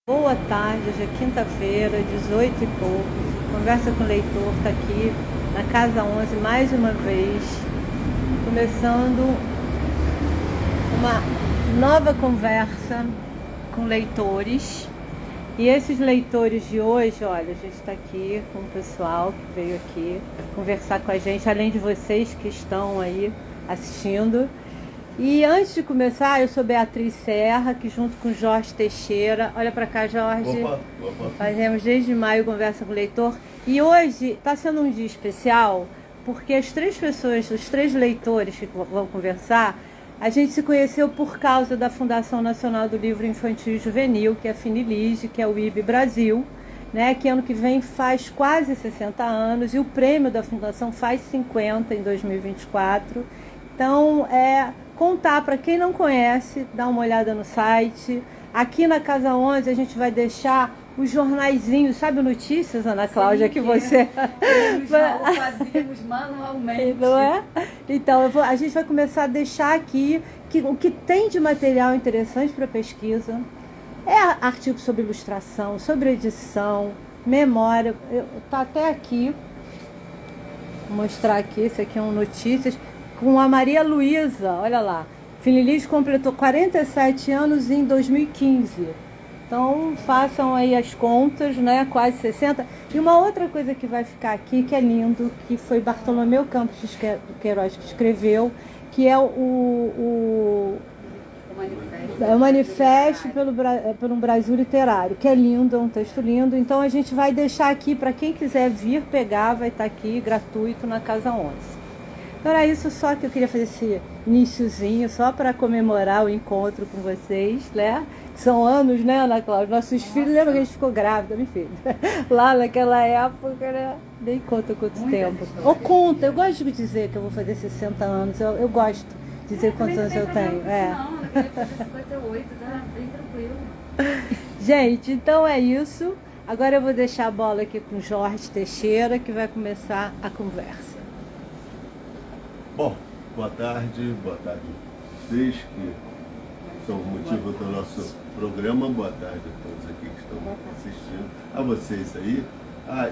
Boa tarde, hoje é quinta-feira, 18 e pouco. Conversa com o Leitor está aqui na Casa 11 mais uma vez, começando uma nova conversa com leitores. E esses leitores de hoje, olha, a gente está aqui com o pessoal que veio aqui conversar com a gente, além de vocês que estão aí assistindo. E antes de começar, eu sou Beatriz Serra, que junto com Jorge Teixeira, olha para cá, Jorge, Opa. Fazemos desde maio Conversa com o Leitor. E hoje está sendo um dia especial, porque as três pessoas, os três leitores que vão conversar, a gente se conheceu por causa da Fundação Nacional do Livro Infantil e Juvenil, que é a Finilige, que é o IB Brasil, né, que ano que vem faz quase 60 anos, e o prêmio da Fundação faz 50 em 2024. Então, contar para quem não conhece, dar uma olhada no site. Aqui na Casa 11 a gente vai deixar os jornaizinhos, sabe notícias, Ana Cláudia, que você... fazíamos manualmente. Não é? Então, a gente vai começar a deixar aqui o que tem de material interessante para pesquisa. É artigo sobre ilustração, sobre edição, memória. Está até aqui. Vou mostrar aqui, esse aqui é um notícias, com a Maria Luísa, olha lá. Finilige completou 47 anos em 2015. Então, façam aí as contas, né? Quase 60. E uma outra coisa que vai ficar aqui, que é lindo, que foi Bartolomeu Campos de Queiroz que escreveu, que é o Manifesto pelo um Brasil Literário, que é lindo, é um texto lindo. Então, a gente vai deixar aqui, para quem quiser vir pegar, vai estar aqui gratuito na Casa 11. Então era isso só que eu queria fazer esse iniciozinho, só para comemorar o encontro com vocês, né? São anos, né, Ana Cláudia? Nossos filhos, lembra que a gente ficou grávida, minha filha? Lá naquela época, né? Nem conta quanto tempo. Ou conta, eu gosto de dizer que eu vou fazer 60 anos, eu gosto de dizer quantos anos eu tenho. Não, eu queria fazer 58, tá bem tranquilo. Gente, então é isso. Agora eu vou deixar a bola aqui com o Jorge Teixeira, que vai começar a conversa. Bom, boa tarde a vocês que são o motivo do nosso programa. Boa tarde a todos aqui que estão assistindo, a vocês aí.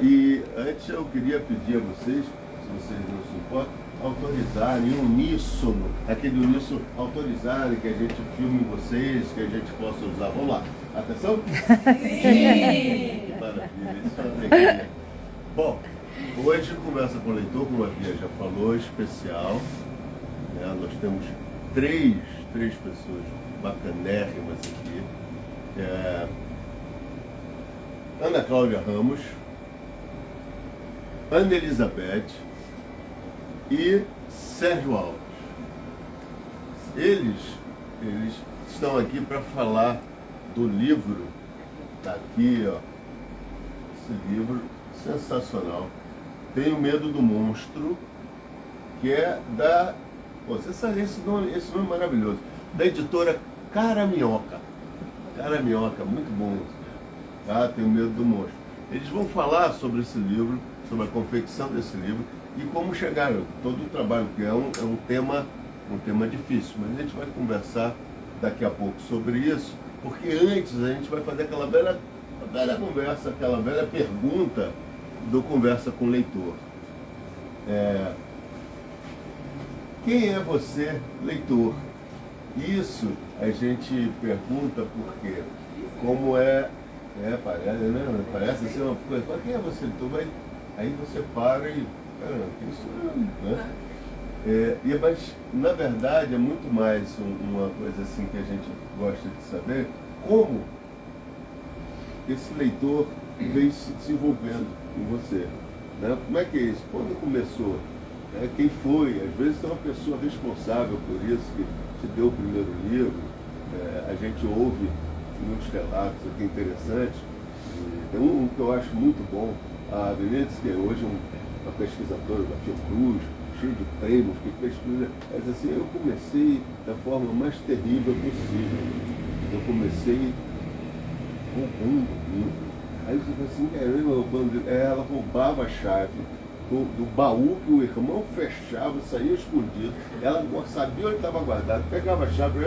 E antes eu queria pedir a vocês, se vocês não se importam, autorizarem uníssono, aquele uníssono, autorizarem que a gente filme vocês, que a gente possa usar. Vamos lá, atenção? Sim! Que maravilha, isso é uma alegria. Bom, hoje conversa com o leitor, como a Bia já falou, especial. Né? Nós temos três pessoas bacanérrimas aqui. Ana Cláudia Ramos, Ana Elizabeth e Sérgio Alves. Eles estão aqui para falar do livro. Está aqui, ó, esse livro sensacional. Tenho Medo do Monstro, que é da... Você sabe esse nome é maravilhoso. Da editora Cara Minhoca. Cara Minhoca, muito bom. Tá? Tenho Medo do Monstro. Eles vão falar sobre esse livro, sobre a confecção desse livro e como chegar, todo o trabalho, que é um tema difícil, mas a gente vai conversar daqui a pouco sobre isso, porque antes a gente vai fazer aquela velha conversa, aquela velha pergunta do Conversa com o Leitor. Quem é você, leitor? Isso a gente pergunta porque, como parece, né? Parece ser uma coisa, quem é você, leitor? Aí você para e, caramba, quem sou eu? Né? Mas, na verdade, é muito mais uma coisa assim que a gente gosta de saber, como esse leitor veio se desenvolvendo em você. Né? Como é que é isso? Quando começou? Né? Quem foi? Às vezes tem uma pessoa responsável por isso, que te deu o primeiro livro. A gente ouve muitos relatos aqui interessantes. Tem um que eu acho muito bom, a Benítez, que é hoje uma pesquisadora da Fiocruz, cheia de prêmios, que pesquisa. Mas assim, eu comecei da forma mais terrível possível. Eu comecei roubando livro. Aí você fala assim, ela roubava a chave. do baú que o irmão fechava, saía escondido. Ela sabia onde estava guardado, pegava a chave,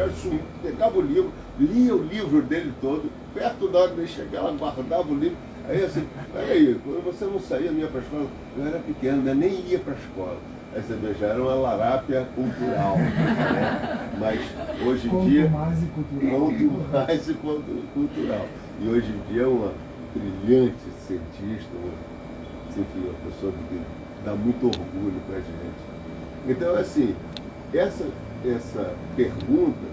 pegava o livro, lia o livro dele todo. Perto da hora de chegar, ela guardava o livro. Aí assim, peraí, quando você não saía, não ia para a escola, eu era pequeno, né? Nem ia para a escola. Aí você vê, já era uma larápia cultural. Né? Mas hoje em dia. Quanto mais e cultural. Quanto mais e quanto cultural. E hoje em dia é uma brilhante cientista, enfim, uma pessoa que dá muito orgulho para a gente. Então, assim, essa pergunta,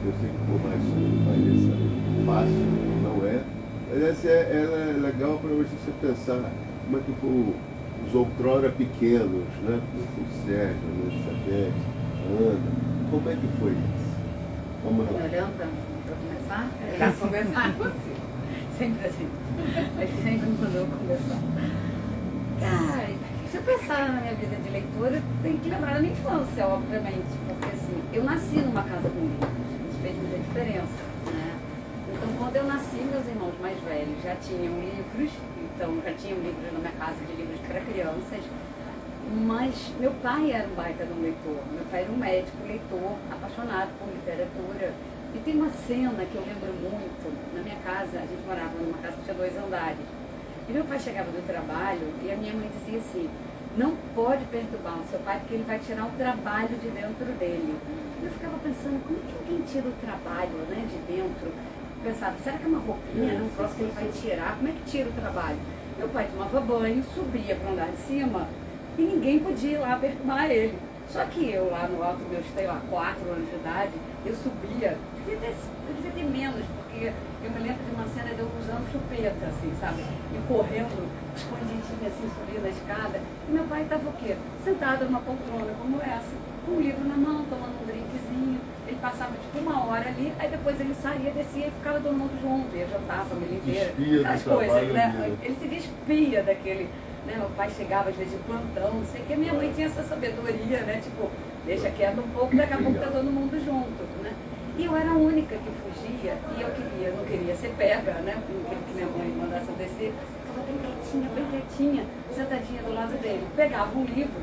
eu sei que por mais que pareça fácil, não é, mas ela é legal para você pensar como é que foi os outrora pequenos, né? Como foi o Sérgio, a Elizabeth, a Ana, como é que foi isso? Vamos lá. Olhando para começar? Para começar você. Sempre assim. A gente sempre mandou conversar. Ai, se eu pensar na minha vida de leitora, tem que lembrar da minha infância, obviamente. Porque assim, eu nasci numa casa com livros. Isso fez muita diferença, né? Então, quando eu nasci, meus irmãos mais velhos já tinham livros. Então, já tinham livros na minha casa, de livros para crianças. Mas meu pai era um baita de um leitor. Meu pai era um médico, leitor, apaixonado por literatura. E tem uma cena que eu lembro muito. Na minha casa, a gente morava numa casa que tinha 2 andares. E meu pai chegava do trabalho e a minha mãe dizia assim, não pode perturbar o seu pai porque ele vai tirar o trabalho de dentro dele. Eu ficava pensando, como é que alguém tira o trabalho, né, de dentro? Eu pensava, será que é uma roupinha, um troço que ele vai tirar? Como é que tira o trabalho? Meu pai tomava banho, subia para o andar de cima e ninguém podia ir lá perturbar ele. Só que eu lá no alto, meus, sei lá, 4 anos de idade, eu subia, eu devia ter menos, porque eu me lembro de uma cena de eu usando chupeta, assim, sabe? E correndo, escondidinha, assim, subindo a escada. E meu pai estava o quê? Sentado numa poltrona como essa, com um livro na mão, tomando um drinkzinho. Ele passava tipo 1 hora ali, aí depois ele saía, descia e ficava todo mundo junto, ia jantar a família inteira. Aquelas coisas, né? Ele se despia daquele. Né, meu pai chegava às vezes de plantão, não sei o que, minha mãe tinha essa sabedoria, né? Tipo, deixa quieto um pouco, daqui a pouco tá todo mundo junto, né? E eu era a única que fugia, e eu não queria ser pega, né? Não queria que minha mãe mandasse eu descer. Ficava bem quietinha, sentadinha do lado dele. Pegava um livro,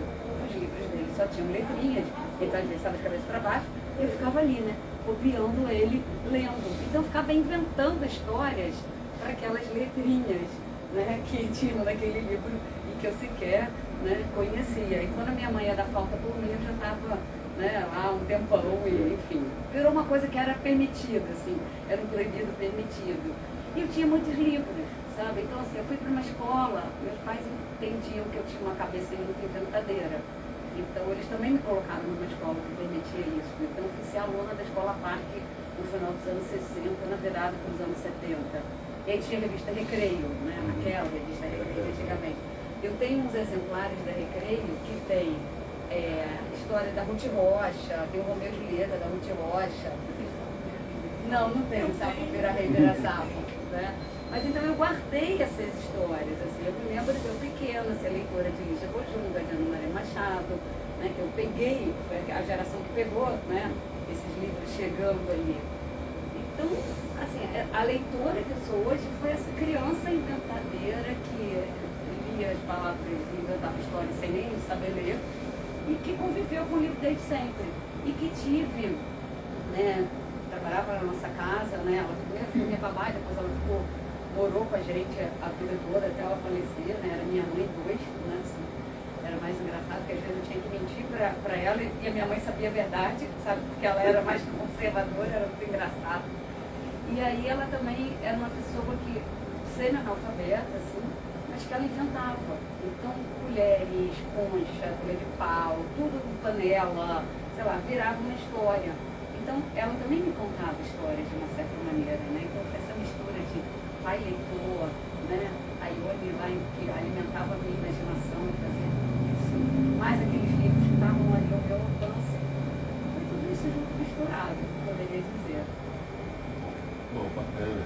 os livros dele só tinham letrinhas, então às vezes estava de cabeça para baixo, e eu ficava ali, né? Copiando ele, lendo. Então eu ficava inventando histórias para aquelas letrinhas, né, que tinham naquele livro e que eu sequer, né, conhecia. E quando a minha mãe ia dar falta por mim, eu já estava, né, lá um tempão e, enfim, virou uma coisa que era permitida, assim, era um proibido permitido. E eu tinha muitos livros, sabe? Então, assim, eu fui para uma escola, meus pais entendiam que eu tinha uma cabeça muito inventadeira. Então, eles também me colocaram numa escola que permitia isso. Então, eu fui ser aluna da Escola Parque no final dos anos 60, na virada para os anos 70. E aí tinha a revista Recreio, né? Aquela revista Recreio antigamente. Eu tenho uns exemplares da Recreio que tem história da Ruth Rocha, tem o Romeu e Julieta da Ruth Rocha. Não tem, sapo, vira rei, vira sapo, né? Mas então eu guardei essas histórias, assim. Eu me lembro de eu pequena, ser leitora de Lígia Bojunga, de Ana Maria Machado, né? Que eu peguei, foi a geração que pegou, né? Esses livros chegando ali. Então, assim, a leitora que eu sou hoje foi essa criança inventadeira que lia as palavras e inventava histórias sem nem saber ler e que conviveu com o livro desde sempre. E que tive, né, trabalhava na nossa casa, né, ela primeiro foi minha babá, depois ela morou com a gente a vida toda até ela falecer, né, era minha mãe 2, né, assim. Era mais engraçado, porque às vezes eu tinha que mentir para ela e a minha mãe sabia a verdade, sabe, porque ela era mais conservadora, era muito engraçado. E aí ela também era uma pessoa que, semi-analfabeta, assim, mas que ela inventava. Então, colheres, concha, colher de pau, tudo com panela, sei lá, virava uma história. Então, ela também me contava histórias de uma certa maneira, né? Então, essa mistura de pai leitor, né? A Ione lá que alimentava a minha imaginação, fazia isso, mais aqueles livros que estavam ali ao meu alcance. Foi tudo isso junto misturado, poderia dizer. Bom, bacana.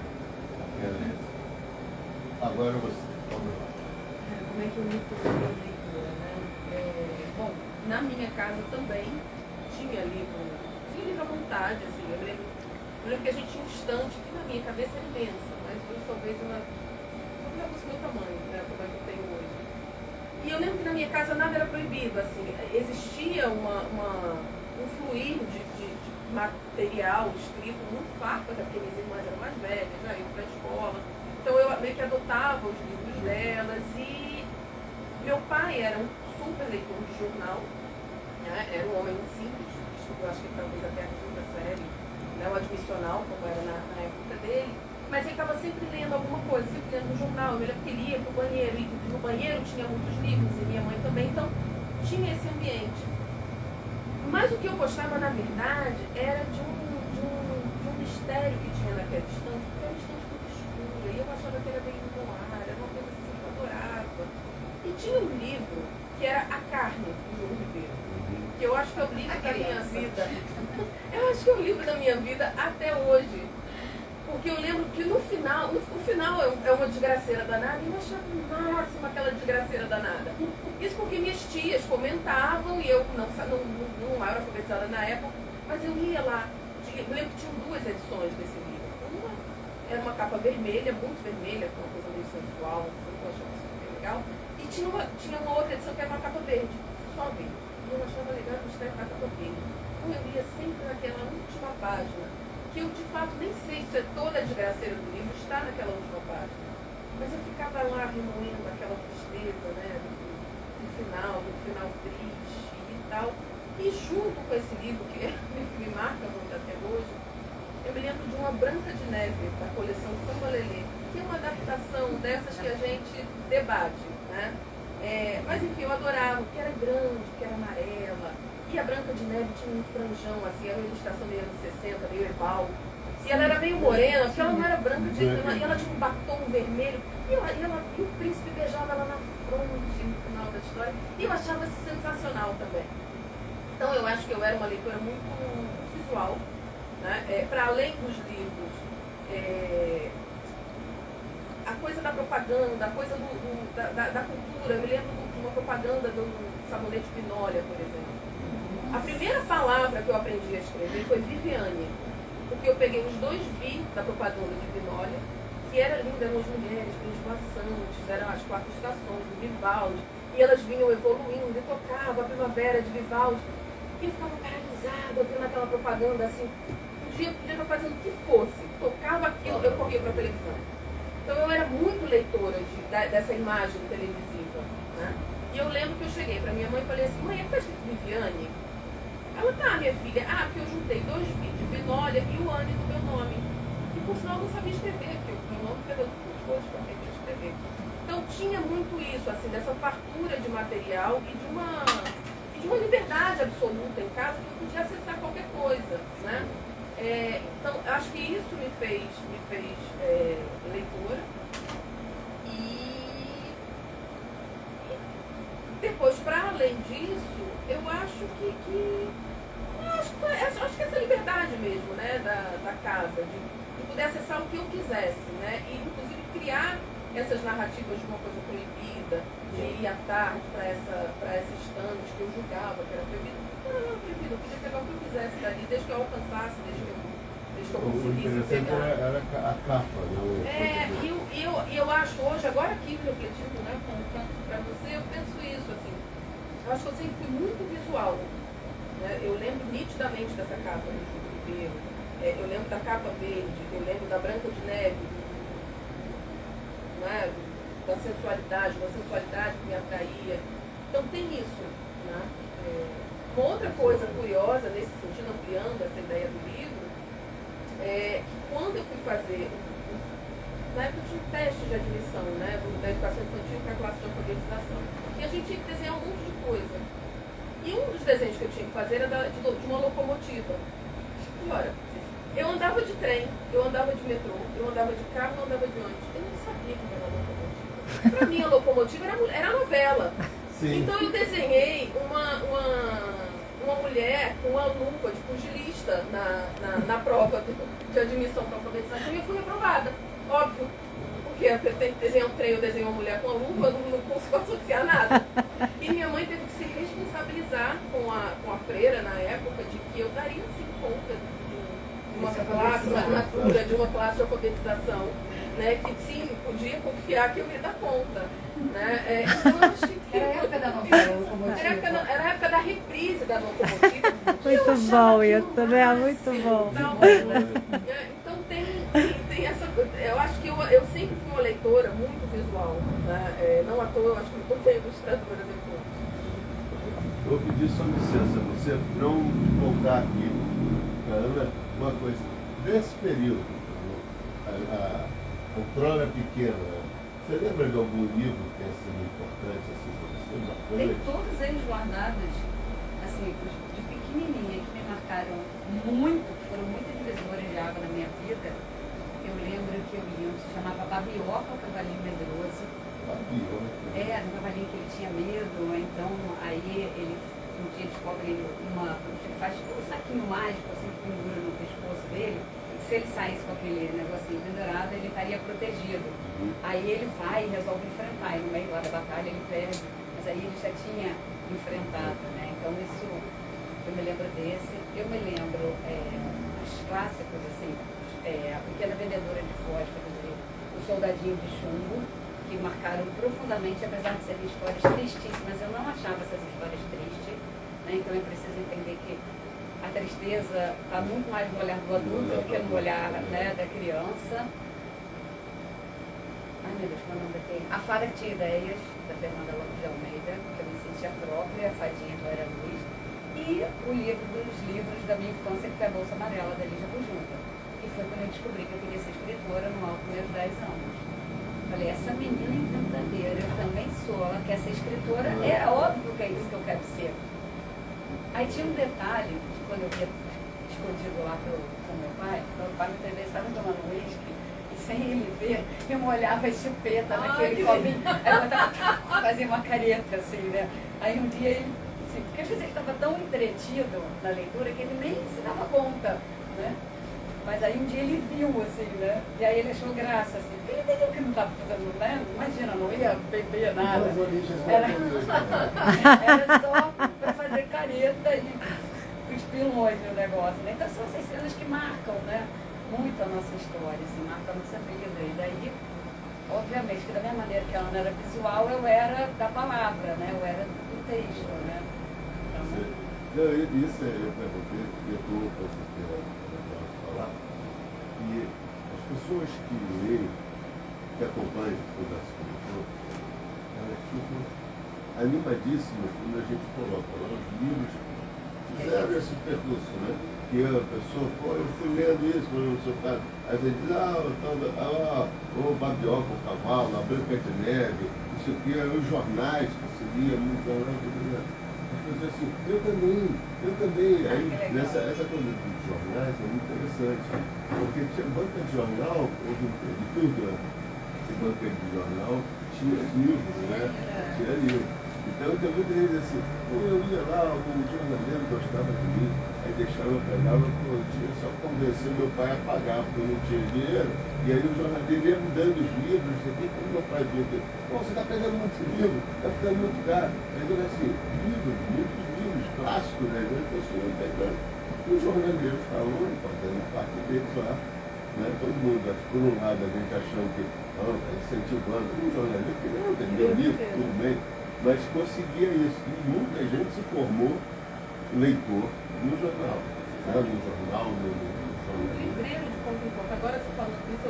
Agora você, vamos lá. Como é que eu me tornei leitora, né? Bom, na minha casa também tinha livro à vontade, assim. Eu lembro que a gente tinha um estante que na minha cabeça era imensa, mas hoje talvez não fosse meu tamanho, né, como é que eu tenho hoje. E eu lembro que na minha casa nada era proibido, assim, existia um fluir de material escrito muito farto, até porque minhas irmãs eram mais velhas, já iam para a escola. Então eu meio que adotava os livros delas e meu pai era um super leitor de jornal, né? Era um homem muito simples, estudou acho que talvez até a quinta série, né? O admissional, como era na época dele. Mas ele estava sempre lendo alguma coisa, sempre lendo um jornal. Eu me lembro que ele ia para o banheiro, e no banheiro tinha muitos livros, e minha mãe também, então tinha esse ambiente. Mas o que eu gostava, na verdade, era de um mistério que tinha naquela estante, porque era uma estante muito escura, e eu achava que era bem no ar, era uma coisa assim que eu adorava. E tinha um livro que era A Carne, do João Ribeiro, que eu acho que é o livro da minha vida. Eu acho que é o livro da minha vida até hoje. Porque eu lembro que no final é uma desgraceira danada, e eu achava o máximo aquela desgraceira danada. Isso porque minhas tias comentavam, e eu não era alfabetizada na época, mas eu ia lá. Eu lembro que tinham 2 edições desse livro. Uma era uma capa vermelha, muito vermelha, com uma coisa meio sensual, assim, eu achava super legal. E tinha uma outra edição que era uma capa verde, só verde. E eu achava legal o mistério da capa verde. Então eu ia sempre naquela última página, que eu de fato nem sei se é toda a desgraceira do livro está naquela última página. Mas eu ficava lá remoendo aquela tristeza, né, do final triste e tal. E junto com esse livro, que me marca muito até hoje, eu me lembro de uma Branca de Neve, da coleção Samba Lelê, que é uma adaptação dessas que a gente debate, né? Mas enfim, eu adorava, que era grande, que era amarela. E a Branca de Neve tinha um franjão, assim, era uma ilustração meio anos 60, meio herbal. E ela era meio morena, porque ela não era branca de neve, e ela tinha um batom vermelho. E o príncipe beijava ela na fronte no final da história. E eu achava isso sensacional também. Então eu acho que eu era uma leitora muito visual, né? Para além dos livros, a coisa da propaganda, a coisa da cultura. Eu me lembro de uma propaganda do sabonete Vinólia, por exemplo. A primeira palavra que eu aprendi a escrever foi Viviane, porque eu peguei os 2 V da propaganda de Vinólia, que era linda, eram as mulheres, esvoaçantes, eram as 4 estações do Vivaldi, e elas vinham evoluindo, e tocava a Primavera de Vivaldi, e eu ficava paralisada, vendo aquela propaganda assim, podia estar fazendo o que fosse, tocava aquilo, eu corria para a televisão. Então eu era muito leitora dessa imagem televisiva, né? E eu lembro que eu cheguei para minha mãe e falei assim, mãe, é que tá escrito Viviane? Ela, tá, minha filha, porque eu juntei 2 vídeos, Vinólia e o Anne do meu nome. E por sinal eu não sabia escrever, porque o meu nome foi das últimas coisas que eu aprendi a escrever. Então tinha muito isso, assim, dessa fartura de material e de uma liberdade absoluta em casa que eu podia acessar qualquer coisa, né? Então acho que isso me fez leitora. E depois, para além disso, eu acho acho que essa liberdade mesmo, né, da casa, de poder acessar o que eu quisesse, né, e inclusive criar essas narrativas de uma coisa proibida, de ir à tarde para essa estante que eu julgava que era proibido. Não era proibido, eu podia pegar o que eu quisesse dali, desde que eu alcançasse, desde que eu conseguisse pegar. Era a capa, né? E eu acho hoje, agora aqui refletindo, né, para você, eu penso isso, assim, eu acho que eu sempre fui muito visual, né? Eu lembro nitidamente dessa capa do João Ribeiro, eu lembro da capa verde, eu lembro da Branca de Neve, né? Da sensualidade, uma sensualidade que me atraía. Então tem isso, né? Uma outra coisa curiosa nesse sentido, ampliando essa ideia do livro, que quando eu fui fazer, na época tinha um teste de admissão, né, da educação infantil para a classe de alfabetização, e a gente tinha que desenhar um monte de coisa. E um dos desenhos que eu tinha que fazer era de uma locomotiva. Agora, eu andava de trem, eu andava de metrô, eu andava de carro, eu andava de ônibus. Eu não sabia que era locomotiva. Para mim, a locomotiva era novela. Sim. Então eu desenhei uma mulher com uma lupa de pugilista na prova de admissão para alfabetização, e eu fui aprovada, óbvio. Porque eu tenho que desenhar um trem, eu desenho uma mulher com uma lupa, não consigo associar nada. E minha mãe teve que se responsabilizar com a freira na época de que eu daria assim conta de uma classe, uma assinatura de uma classe de alfabetização. né, que sim, podia confiar que eu ia dar conta. Né? Então eu acho que era a época da novela Locomotiva. Era a época da reprise da Locomotiva. Muito bom isso, né? Muito bom. Então tem essa coisa. Eu acho que eu sempre fui uma leitora muito visual. Né? Não à toa, eu acho que eu estou ilustradora depois. Eu vou pedir só licença, você não voltar aqui, Ana, uma coisa. Desse período, o Trona Pequena, você lembra de algum livro que tenha sido importante assim para você? Tem todos eles guardados, assim, de pequenininha, que me marcaram muito, que foram muito divisores de água na minha vida. Eu lembro que eu li um que se chamava Babioca, o Cavalinho Medroso. Babioca? Era um cavalinho que ele tinha medo, então aí ele um dia descobre ele faz um saquinho mágico, assim, que pendura no pescoço dele. Se ele saísse com aquele negocinho pendurado, ele estaria protegido. Aí ele vai e resolve enfrentar, e no meio lá da batalha ele perde, mas aí ele já tinha enfrentado, né? Então isso, eu me lembro desse, eu me lembro os clássicos, assim, A Pequena Vendedora de Fósforos e O Soldadinho de Chumbo, que marcaram profundamente, apesar de serem histórias tristíssimas, eu não achava essas histórias tristes, né? Então é preciso entender que a tristeza está muito mais no olhar do adulto do que no olhar, né, da criança. Ai meu Deus, qual é o nome daquele? A Fada que Tinha Ideias, da Fernanda Lopes de Almeida, que eu me sentia própria, a Fadinha Clara Luz, e o livro dos livros da minha infância, que foi a Bolsa Amarela, da Lígia Bujunta, que foi quando eu descobri que eu queria ser escritora no alto dos meus 10 anos. Falei, essa menina inventadeira, eu também sou, ela quer ser escritora, é óbvio que é isso que eu quero ser. Aí tinha um detalhe, que quando eu ia escondido lá com meu pai me entrevistava tomando uísque, e sem ele ver, eu molhava a chupeta naquele copinho, aí eu botava, fazia uma careta, assim, né? Aí um dia ele, assim, porque às vezes ele estava tão entretido na leitura que ele nem se dava conta, né? Mas aí um dia ele viu, assim, né? E aí ele achou graça, assim, porque ele entendeu que não estava fazendo, né? Imagina, não ia beber nada. Era só para fazer careta e cuspir longe o negócio, né? Então são essas cenas que marcam, né? Muito a nossa história, assim, marcam a nossa vida. E daí, obviamente, que da mesma maneira que a Ana era visual, eu era da palavra, né? Eu era do texto, né? Então, isso eu perguntei, eu estou falar, e as pessoas que leem, que acompanham o nosso produtor, elas ficam animadíssimas quando a gente coloca lá os livros, fizeram esse percurso, né? Que a pessoa, eu fui lendo isso, no seu caso, aí você diz, o Babioca, o Cavalo, a Branca de Neve, isso aqui, aí os jornais que se lia muito, assim, eu também. Aí, essa coisa dos jornais é muito interessante, porque tinha banca de jornal, houve um período que banca de jornal tinha livros, né? Tinha livros. Então tem muita gente assim, eu ia lá, o jornaleiro gostava de mim, aí deixava, eu pegava, eu tinha só convencer meu pai a pagar, porque eu não tinha dinheiro, e aí o jornaleiro ia me dando os livros, você tem que meu pai dizia, você está pegando muitos livros, está ficando muito caro. Aí eu assim, muitos livros clássicos, né? Eu estou pegando. E o jornaleiro falou, fazendo parte deles lá, né? Todo mundo, por um lado a gente achando que está incentivando, o jornaleiro que não, tem meu livro, tudo bem. Mas conseguia isso. E muita gente se formou leitor no jornal. Né? No jornal, no jornal. Livreiro de porta em porta. Agora você falando disso,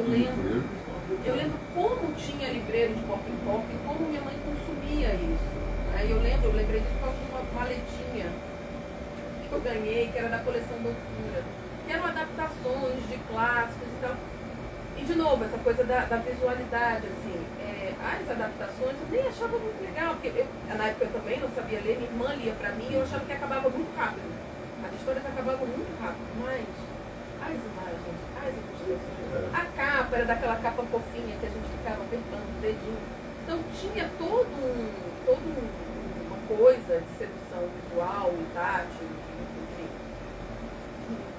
eu lembro como tinha livreiro de porta em porta e como minha mãe consumia isso. Aí eu lembrei disso por causa de uma maletinha que eu ganhei, que era da coleção Doçura. Que eram adaptações de clássicos e tal. E de novo, essa coisa da visualidade, assim, as adaptações eu nem achava muito legal, porque na época eu também não sabia ler, minha irmã lia pra mim e eu achava que acabava muito rápido. As histórias acabavam muito rápido, mas as imagens, as ilustrações, a capa era daquela capa fofinha que a gente ficava apertando o dedinho. Então tinha uma coisa de sedução visual e tátil, enfim,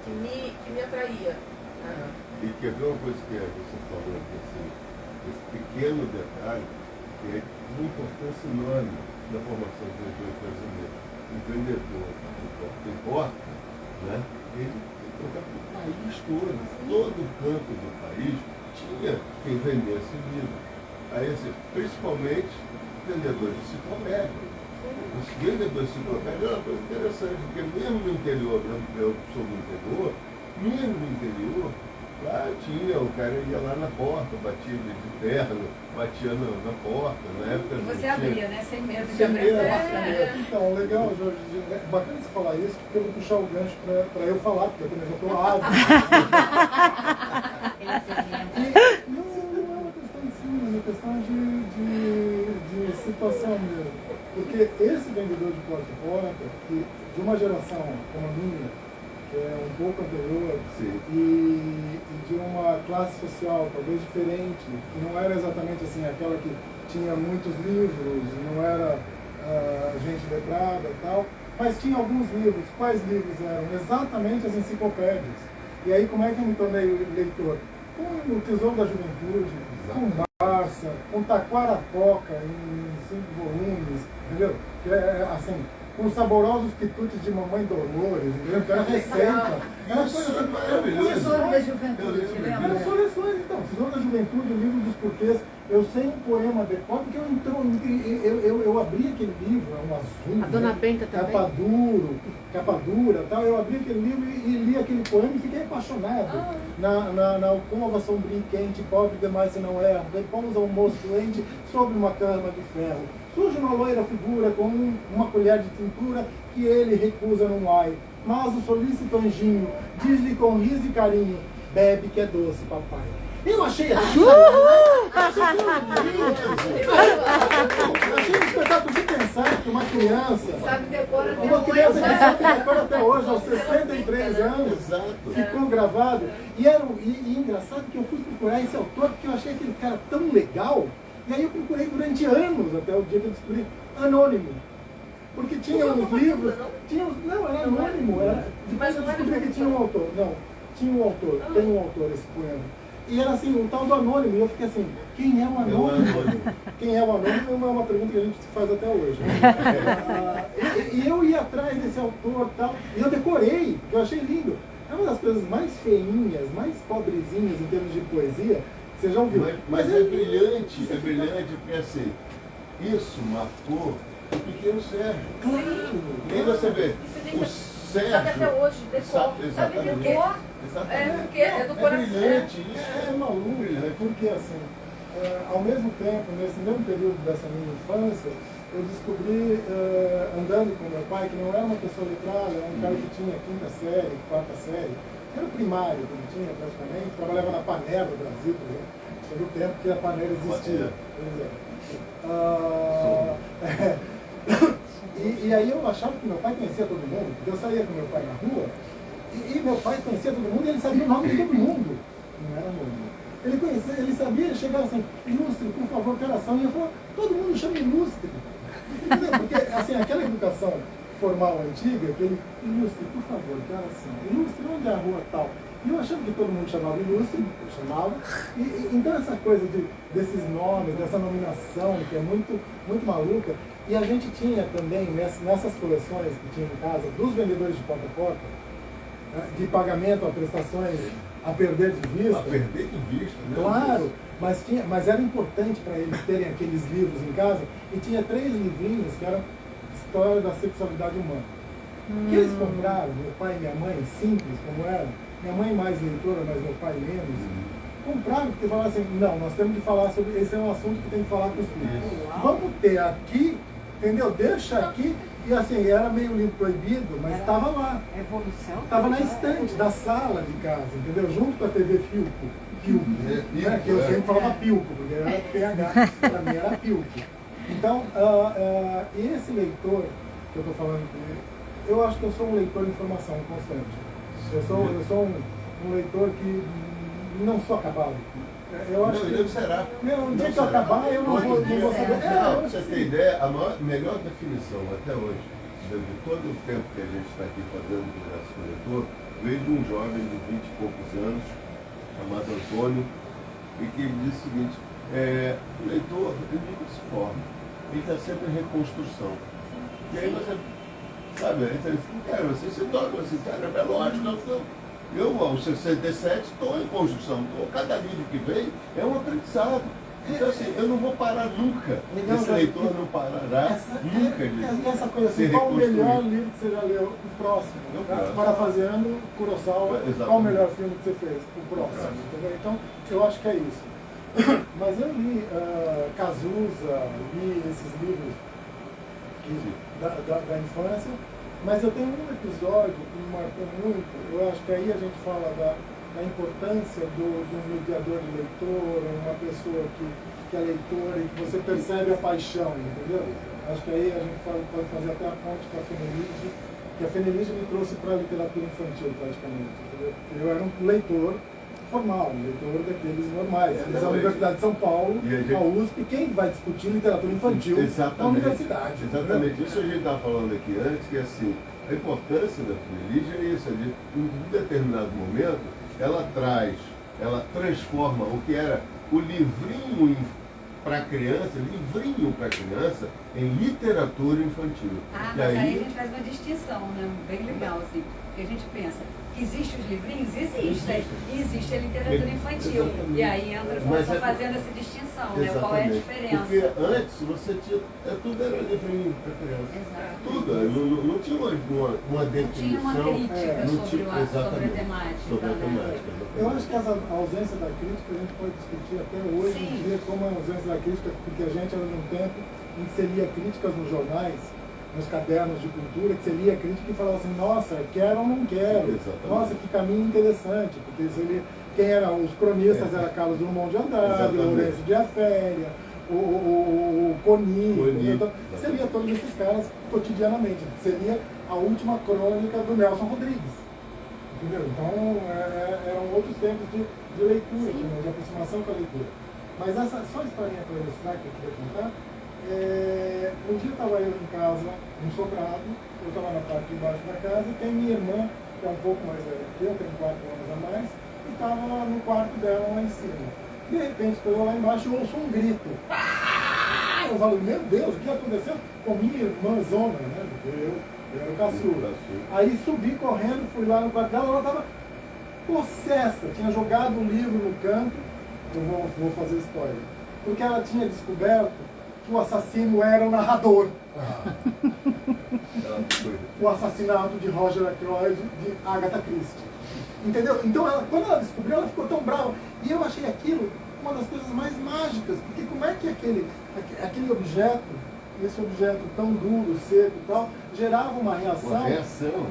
que me atraía. Né? E quer ver uma coisa que você falou aqui, assim, esse pequeno detalhe, que é de uma importância enorme na formação do leitor brasileiro. O vendedor de porta em porta, né, ele toca para o país todo canto do país tinha quem vendesse livro. Aí, assim, principalmente vendedores de enciclopédia. Os vendedores de enciclopédia é uma coisa interessante, porque mesmo no interior, eu sou do interior, mesmo no interior, lá tinha, o cara ia lá na porta, batia de terno, batia na porta, na época. E você abria, né? Sem medo de Sem abrir medo, a porta. é. Então, legal, Jorge. É bacana você falar isso, porque eu vou puxar o gancho para eu falar, porque eu também já estou ávido. Ele acerta. Não é uma questão de cima, é uma questão de situação mesmo. Porque esse vendedor de porta a porta, que de uma geração como a minha, que é um pouco anterior, e de uma classe social talvez diferente, que não era exatamente assim aquela que tinha muitos livros, não era gente letrada e tal, mas tinha alguns livros. Quais livros eram? Exatamente as enciclopédias. E aí como é que eu me tornei leitor? Com o Tesouro da Juventude, com Barça, com Taquarapoca em 5 volumes, entendeu? Que assim, com saborosos quitutes de Mamãe Dolores, entendeu? Que era receita. Era coisa assim, maravilhoso. Tesouro da Juventude, lembra? era coleções, então. Tesouro da Juventude, o Livro dos Porquês. Eu sei um poema de cor, porque eu abri aquele livro, é um azul, A Dona né? Benta também. Capa dura, tal. Eu abri aquele livro e li aquele poema e fiquei apaixonado. Na alcova sombria e quente, pobre demais se não erra, repousa um moço doente sobre uma cama de ferro. Surge uma loira figura com uma colher de tintura que ele recusa num ai. Mas o solícito anjinho diz-lhe com riso e carinho: bebe que é doce, papai. Eu achei aquilo. Eu achei um espetáculo de pensar que uma criança. Sabe decora até Uma criança que hoje. sabe decora até hoje, aos 63 anos. Exato. Ficou gravado. E engraçado que eu fui procurar esse autor porque eu achei aquele cara tão legal. E aí eu procurei durante anos, até o dia que eu descobri, anônimo. Porque tinha uns livros. Não, era anônimo. Depois eu descobri que tinha um autor. Não, tinha um autor. Tem um autor esse poema. E era assim, um tal do anônimo. E eu fiquei assim, quem é o anônimo? Quem é o anônimo é uma pergunta que a gente se faz até hoje. E eu ia atrás desse autor e tal. E eu decorei, porque eu achei lindo. É uma das coisas mais feinhas, mais pobrezinhas em termos de poesia. Você já ouviu? Mas é brilhante, porque assim, isso marcou o Pequeno Sérgio. Claro! E aí você vê, Isso o a Sérgio. sabe até hoje, decor. Sabe Exatamente. decor? Exatamente. É porque é do coração. É brilhante, isso É maluco, né? Porque assim, ao mesmo tempo, nesse mesmo período dessa minha infância, eu descobri, andando com meu pai, que não era uma pessoa letrada, era um cara que tinha 5ª série, 4ª série, era o primário que ele tinha praticamente, trabalhava na Panera do Brasil, por exemplo, sobre o tempo que a Panera existia. E aí eu achava que meu pai conhecia todo mundo, porque eu saía com meu pai na rua, e meu pai conhecia todo mundo e ele sabia o nome de todo mundo. Não era mundo. Ele conhecia, ele sabia, ele chegava assim, ilustre, por favor, coração, e eu falava, todo mundo chama ilustre. Entendeu? Porque assim, aquela educação formal antiga, que ele, ilustre, por favor, coração, ilustre, onde é a rua tal? E eu achava que todo mundo chamava ilustre, eu chamava. Então essa coisa desses nomes, dessa nominação, que é muito, muito maluca. E a gente tinha também, nessas coleções que tinha em casa, dos vendedores de porta a porta, de pagamento a prestações a perder de vista. A perder de vista, né? Claro, mas era importante para eles terem aqueles livros em casa. E tinha 3 livrinhos que eram História da Sexualidade Humana. Que eles compraram, meu pai e minha mãe, simples como era, minha mãe mais leitora, mas meu pai menos, compraram porque falaram assim, não, nós temos que falar sobre, esse é um assunto que tem que falar com os filhos. Vamos ter aqui, entendeu? Deixa aqui. E assim, era meio livro proibido, mas estava lá. Evolução. Estava na estante da sala de casa, entendeu? Junto com a TV Pilco. Né? Que eu sempre falava Pilco, porque era PH, para mim era Pilco. Então, esse leitor que eu estou falando aqui, eu acho que eu sou um leitor de informação constante. Eu sou um leitor que não sou acabado. Eu acho que será. Um dia que eu acabar, eu não vou saber. Não, pra você ter ideia, a melhor definição até hoje, de todo o tempo que a gente está aqui fazendo o Universo Corretor, veio de um jovem de 20 e poucos anos, chamado Antônio, e que disse o seguinte, o leitor, ele nunca se forma, ele está sempre em reconstrução. E aí você, sabe, aí você diz, cara, você se toca, você, cara, é lógico, não. Eu, aos 67, estou em construção. Cada livro que vem é um aprendizado. Então, assim, eu não vou parar nunca. Esse leitor não parará nunca E essa coisa assim, de qual o melhor reconstruir. livro que você já leu? O próximo. O próximo. Parafraseando Kurosawa, Exatamente. qual o melhor filme que você fez? O próximo. Entendeu? Então, eu acho que é isso. Mas eu li Cazuza, li esses livros da infância, mas eu tenho um episódio que me marcou muito. Eu acho que aí a gente fala da importância de um mediador de leitor, uma pessoa que é leitora e que você percebe a paixão, entendeu? Acho que aí a gente pode fazer até a ponte com a Fenelige, que a Fenelige me trouxe para a literatura infantil, praticamente, entendeu? Eu era um leitor formal, um leitor daqueles normais. Fiz a Universidade de São Paulo, a USP, quem vai discutir literatura infantil na universidade. Exatamente. Entendeu? Isso a gente estava falando aqui antes, que assim, a importância da Fenelige é isso, em um determinado momento, ela transforma o que era o livrinho para criança, em literatura infantil. Ah, mas aí a gente faz uma distinção, né? Bem legal, assim. Porque a gente pensa que existem os livrinhos? Existem. E existe a literatura infantil. Exatamente. E aí entra Mas fazendo essa distinção, né? Qual é a diferença? Porque antes você tinha. Tudo era livrinho para criança. Exato. Tudo. Não tinha uma definição. Não tinha uma crítica não sobre, tinha- sobre a exatamente, temática. sobre a né? temática. Eu acho que a ausência da crítica a gente pode discutir até hoje em Sim. dia como a ausência da crítica, porque a gente era num tempo em que você lia críticas nos jornais, nos cadernos de cultura, que você lia crítica e falava assim, nossa, quero ou não quero, Exatamente. nossa, que caminho interessante, porque você lia, quem eram os cronistas era Carlos Drummond de Andrade, Exatamente. Lourenço de Aféria, o Coni. Então, você lia todos esses caras cotidianamente, você lia a última crônica do Nelson Rodrigues. Entendeu? Então, eram outros tempos de leitura, também, de aproximação com a leitura. Mas essa só historinha para ilustrar que eu queria contar. Um dia estava eu em casa, um sobrado, eu estava na parte de baixo da casa e tem minha irmã, que é um pouco mais velha que eu, tem 4 anos a mais, e estava no quarto dela lá em cima. De repente, estou eu lá embaixo e ouço um grito. Ah! Eu falo, meu Deus, o que aconteceu com minha irmãzona, né? Porque eu era o caçula. Aí subi correndo, fui lá no quarto dela, ela estava possessa, tinha jogado o livro no canto, eu vou fazer spoiler, porque ela tinha descoberto que o assassino era o narrador. O assassinato de Roger Ackroyd, de Agatha Christie. Entendeu? Então, quando ela descobriu, ela ficou tão brava. E eu achei aquilo uma das coisas mais mágicas, porque como é que aquele objeto, esse objeto tão duro, seco e tal, gerava uma reação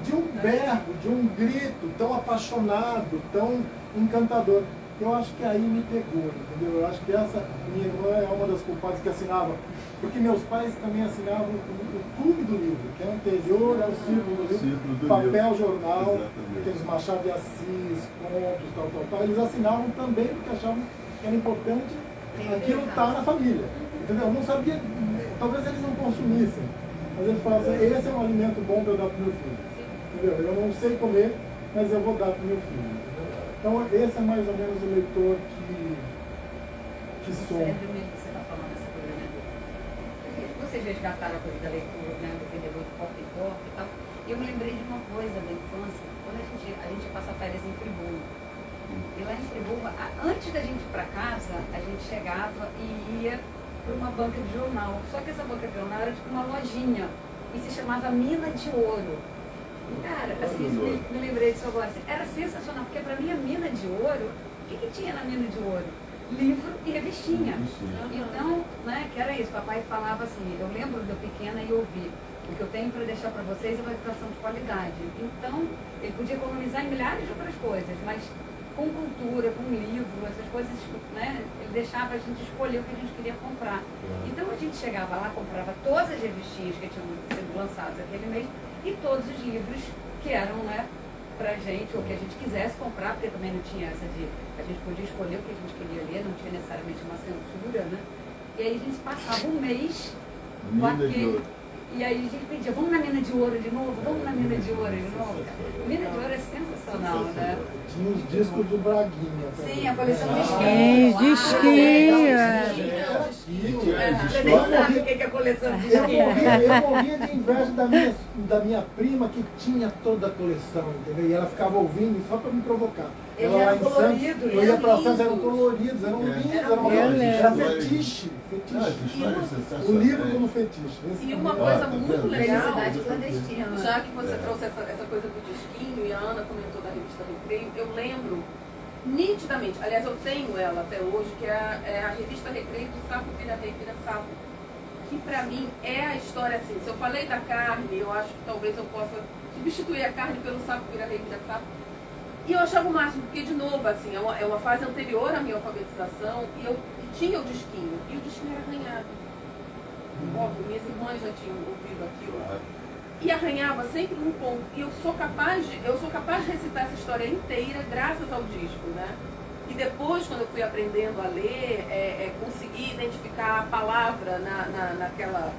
de um berro, de um grito tão apaixonado, tão encantador. Eu acho que aí me pegou, entendeu? Eu acho que essa minha irmã é uma das culpadas que assinava, porque meus pais também assinavam o Clube do Livro, que é anterior ao Círculo do Livro, papel jornal, aqueles Machado de Assis, contos, tal. Eles assinavam também porque achavam que era importante aquilo estar na família, entendeu? Eu não sabia, talvez eles não consumissem, mas eles falavam assim, esse é um alimento bom para eu dar para o meu filho, entendeu? Eu não sei comer, mas eu vou dar para o meu filho. Então, esse é mais ou menos o leitor que sou. Você está falando essa coisa, né? Vocês resgataram a coisa da leitura, né? Do vendedor de porta em porta e tal. E eu me lembrei de uma coisa da infância, quando a gente passa férias em Friburgo. E lá em Friburgo, antes da gente ir para casa, a gente chegava e ia para uma banca de jornal. Só que essa banca de jornal era tipo uma lojinha e se chamava Mina de Ouro. Cara, assim, me lembrei disso agora. Assim, era sensacional, porque para mim a mina de ouro, o que tinha na mina de ouro? Livro e revistinha. Então, né, que era isso. Papai falava assim, eu lembro de eu pequena e ouvi, o que eu tenho para deixar para vocês é uma educação de qualidade. Então, ele podia economizar em milhares de outras coisas, mas com cultura, com livro, essas coisas, né, ele deixava a gente escolher o que a gente queria comprar. Então, a gente chegava lá, comprava todas as revistinhas que tinham sido lançadas aquele mês, e todos os livros que eram, né, pra gente, ou que a gente quisesse comprar, porque também não tinha essa de, a gente podia escolher o que a gente queria ler, não tinha necessariamente uma censura, né? E aí a gente passava um mês com aquele, e aí a gente pedia, vamos na mina de ouro de novo, vamos na mina de ouro de novo. Mina de ouro é sensacional, né? Tinha os discos do Braguinha também. Sim, a coleção do disquinho. Disquinho. Era aquilo, Você nem sabe o que é coleção de disquinho. Eu morria de inveja da minha prima que tinha toda a coleção, entendeu? E ela ficava ouvindo só para me provocar. Ele Ela era lá em Santos, colorido, eu ia para lindo. Santos, eram coloridos, eram lindos, Eu era lembro. fetiche. Ah, as histórias O sensacionais. livro como fetiche. Esse E também uma é- coisa tá muito vendo? legal, Felicidade clandestina. já que você trouxe essa coisa do disquinho e a Ana comentou da revista Recreio, eu lembro nitidamente, aliás eu tenho ela até hoje, que é a revista Recreio do Sapo Vira Rei Vira Sapo, que pra mim é a história assim, se eu falei da carne, eu acho que talvez eu possa substituir a carne pelo Sapo Vira Rei Vira Sapo. E eu achava o máximo, porque de novo, assim, é uma fase anterior à minha alfabetização, e tinha o disquinho, e o disquinho era arranhado. Óbvio, minhas irmãs já tinham ouvido aquilo. E arranhava sempre num ponto. E eu sou capaz de recitar essa história inteira graças ao disco, né? E depois, quando eu fui aprendendo a ler, consegui identificar a palavra naquela...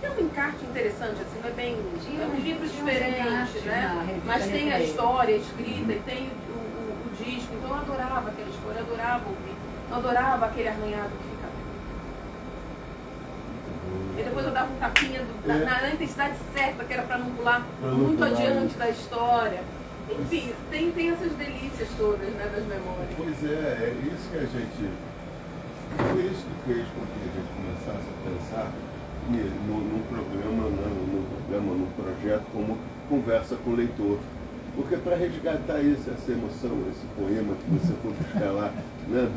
É um encarte interessante, assim, não é bem... É um livro diferente, né? Mas tem a história escrita e tem o disco. Então eu adorava aquela história, eu adorava ouvir. Eu adorava aquele arranhado que ficava. E depois eu dava um tapinha na intensidade certa, que era para não pular muito adiante da história. Enfim, tem essas delícias todas, né, das memórias. Pois é isso que a gente... Foi isso que fez com que a gente começasse a pensar num programa, num projeto como Conversa com o Leitor. Porque para resgatar isso, essa emoção, esse poema que você foi buscar lá, né,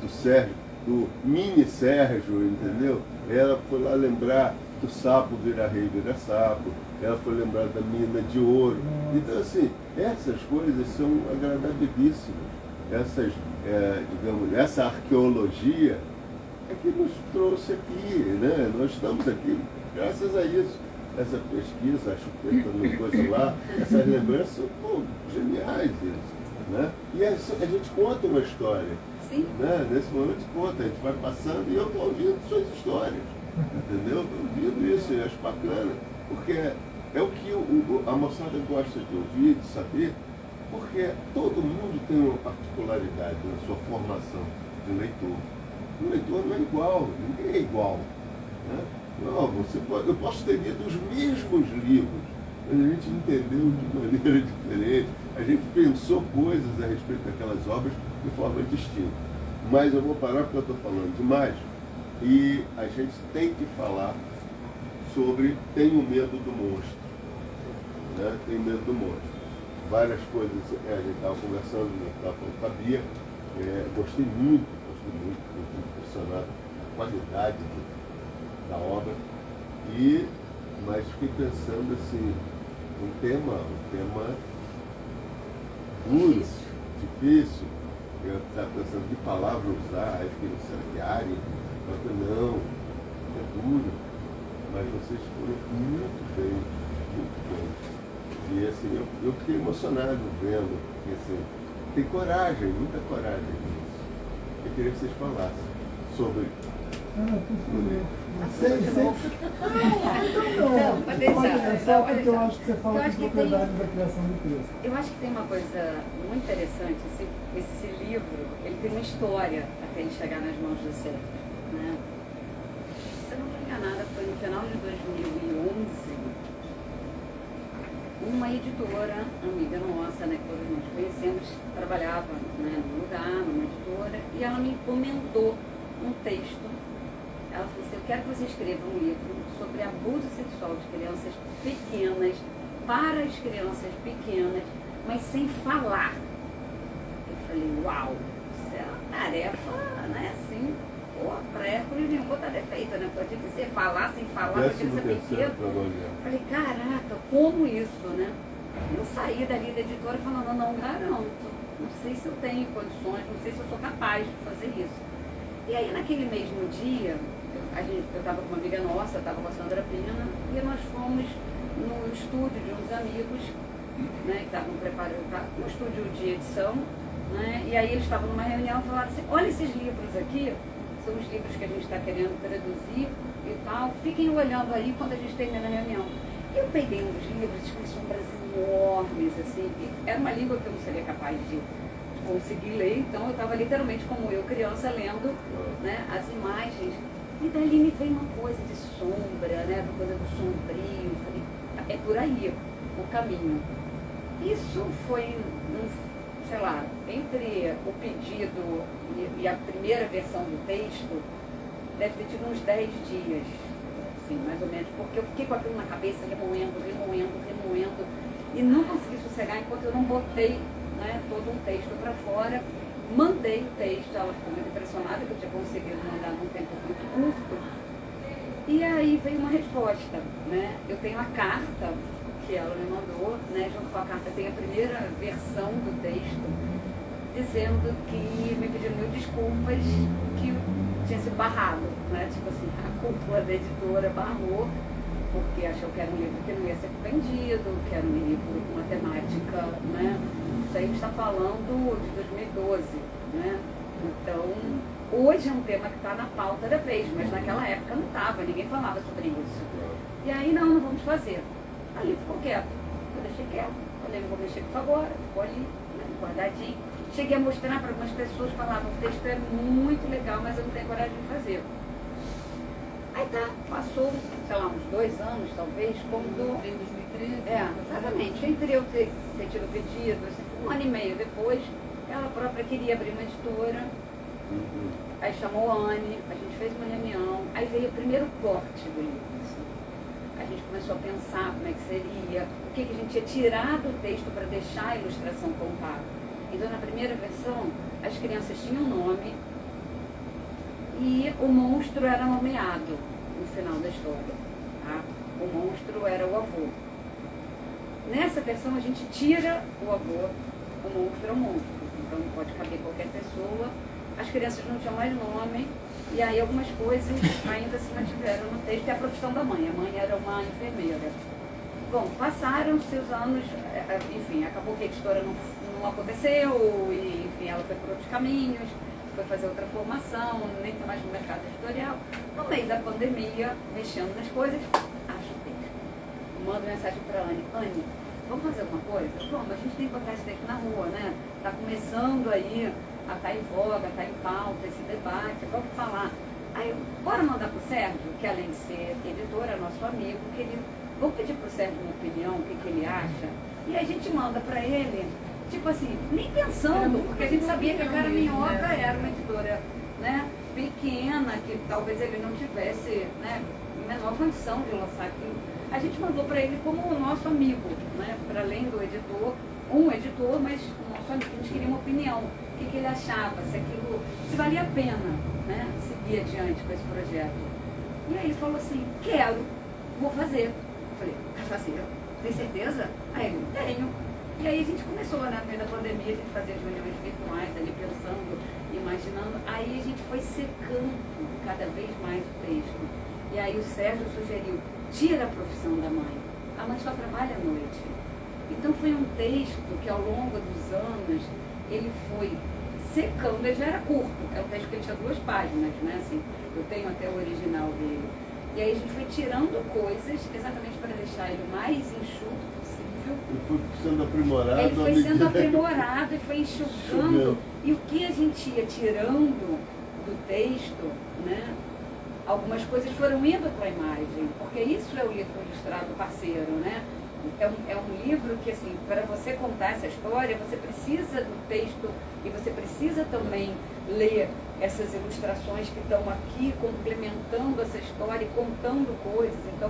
do Sérgio, do mini Sérgio, entendeu? Ela foi lá lembrar do sapo vira rei, vira sapo, ela foi lembrar da mina de ouro. Então, assim, essas coisas são agradabilíssimas. Digamos, essa arqueologia é que nos trouxe aqui, né? Nós estamos aqui graças a isso. Essa pesquisa, a chupeta, coisa lá, essas lembranças são geniais, isso, né? E a gente conta uma história. Sim. Né? Nesse momento conta, a gente vai passando e eu estou ouvindo suas histórias. Entendeu? Estou ouvindo isso, eu acho bacana, porque é o que a moçada gosta de ouvir, de saber, porque todo mundo tem uma particularidade na sua formação de leitor. O leitor não é igual, ninguém é igual. Né? Não, eu posso ter lido os mesmos livros, mas a gente entendeu de maneira diferente, a gente pensou coisas a respeito daquelas obras de forma distinta. Mas eu vou parar porque eu estou falando demais. E a gente tem que falar sobre Tenho Medo do Monstro. Né? Tenho Medo do Monstro. Várias coisas, a gente estava conversando, estava falando com a Bia, gostei muito, muito impressionado com a qualidade da obra. Mas fiquei pensando assim, um tema duro, difícil. Eu estava pensando que palavra usar, aí fiquei pensando que área. Eu falei, não, é duro, mas vocês foram muito bem. E assim, eu fiquei emocionado vendo, porque assim, tem coragem, muita coragem nisso. Eu queria que vocês falassem sobre. Só porque eu acho que você fala com propriedade da criação do texto. Eu acho que tem uma coisa muito interessante, esse livro, ele tem uma história até ele chegar nas mãos do Sérgio, né? Se eu não estou enganada, foi no final de 2011, uma editora, amiga nossa, né, que todos nós conhecemos, trabalhava, né, num lugar, numa editora, e ela me encomendou um texto. Ela falou assim, eu quero que você escreva um livro sobre abuso sexual de crianças pequenas, para as crianças pequenas, mas sem falar. Eu falei, uau, isso é uma tarefa, né, assim, para Hércules nenhum botaria feita, né, pode dizer, falar sem falar para criança pequena. Falei, caraca, como isso, né? Eu saí dali da editora falando, não garanto, não sei se eu tenho condições, não sei se eu sou capaz de fazer isso. E aí, naquele mesmo dia, eu estava com uma amiga nossa, estava com a Sandra Pina, e nós fomos no estúdio de uns amigos, né, que estavam preparando um estúdio de edição, né, e aí eles estavam numa reunião e falaram assim, olha esses livros aqui, são os livros que a gente está querendo traduzir e tal, fiquem olhando aí quando a gente termina a reunião. E eu peguei uns livros com sombras enormes, assim, e era uma língua que eu não seria capaz de conseguir ler, então eu estava literalmente como eu, criança, lendo, né, as imagens. E dali me veio uma coisa de sombra, né? Uma coisa do sombrio. Falei, é por aí o caminho. Isso foi, sei lá, entre o pedido e a primeira versão do texto, deve ter tido uns 10 dias, assim, mais ou menos, porque eu fiquei com aquilo na cabeça, remoendo, e não consegui sossegar enquanto eu não botei, né, todo um texto para fora. Mandei o texto, ela ficou muito impressionada que eu tinha conseguido mandar num tempo muito curto. E aí veio uma resposta, né? Eu tenho a carta que ela me mandou, né? Junto com a carta tem a primeira versão do texto, dizendo que me pedindo mil desculpas, que tinha sido barrado, né? Tipo assim, a culpa da editora barrou, porque achou que era um livro que não ia ser vendido, que era um livro com uma temática, né? Isso aí a gente está falando de 2012, né? Então, hoje é um tema que está na pauta da vez, mas naquela época não estava, ninguém falava sobre isso. E aí, não vamos fazer. Ali ficou quieto. Eu deixei quieto. Falei, não vou mexer com isso agora. Ficou ali, né, guardadinho. Cheguei a mostrar para algumas pessoas, falavam, o texto é muito legal, mas eu não tenho coragem de fazer. Aí tá, passou, sei lá, uns 2 anos, talvez, quando... Em 2013? Exatamente. Entre eu ter tido o pedido, assim, 1 ano e meio depois, ela própria queria abrir uma editora. Aí chamou a Anne, a gente fez uma reunião, aí veio o primeiro corte do livro. Assim. A gente começou a pensar como é que seria, o que a gente ia tirar do texto para deixar a ilustração contada. Então, na primeira versão, as crianças tinham nome e o monstro era nomeado no final da história. Tá? O monstro era o avô. Nessa versão, a gente tira o avô, o monstro é o monstro. Então, pode caber qualquer pessoa. As crianças não tinham mais nome, e aí algumas coisas ainda se mantiveram no texto, que é a profissão da mãe. A mãe era uma enfermeira. Bom, passaram-se os anos, enfim, acabou que a editora não aconteceu, e enfim, ela foi por outros caminhos, foi fazer outra formação, nem está mais no mercado editorial. No meio da pandemia, mexendo nas coisas, acho o texto. Mando mensagem para a Anne, vamos fazer alguma coisa? Vamos, a gente tem que botar esse texto na rua, né? Está começando aí a estar em voga, está em pauta, esse debate, vamos falar. Aí eu, bora mandar para o Sérgio, que além de ser editor, é nosso amigo, que ele, vamos pedir para o Sérgio uma opinião, o que ele acha, e aí a gente manda para ele, tipo assim, nem pensando, porque a gente sabia que a Cara Minhoca era uma editora, né, pequena, que talvez ele não tivesse, né, a menor condição de lançar aquilo. A gente mandou para ele como o nosso amigo, né, para além do editor, um editor, mas o nosso amigo, a gente queria uma opinião. O que ele achava, se valia a pena, né, seguir adiante com esse projeto. E aí ele falou assim, quero, vou fazer. Eu falei, vai fazer? Tem certeza? Aí ele, tenho. E aí a gente começou, né, no meio da pandemia, a gente fazia as reuniões virtuais, ali pensando, imaginando. Aí a gente foi secando cada vez mais o texto. E aí o Sérgio sugeriu, tira a profissão da mãe. A mãe só trabalha à noite. Então foi um texto que ao longo dos anos, ele foi secando, ele já era curto, é um texto que tinha 2 páginas, né, assim, eu tenho até o original dele. E aí a gente foi tirando coisas, exatamente para deixar ele o mais enxuto possível. Ele foi sendo aprimorado. Ele foi sendo aprimorado e foi enxugando. E o que a gente ia tirando do texto, né, algumas coisas foram indo para a imagem, porque isso é o livro ilustrado parceiro, né? É um livro que, assim, para você contar essa história, você precisa do texto e você precisa também ler essas ilustrações que estão aqui complementando essa história e contando coisas. Então,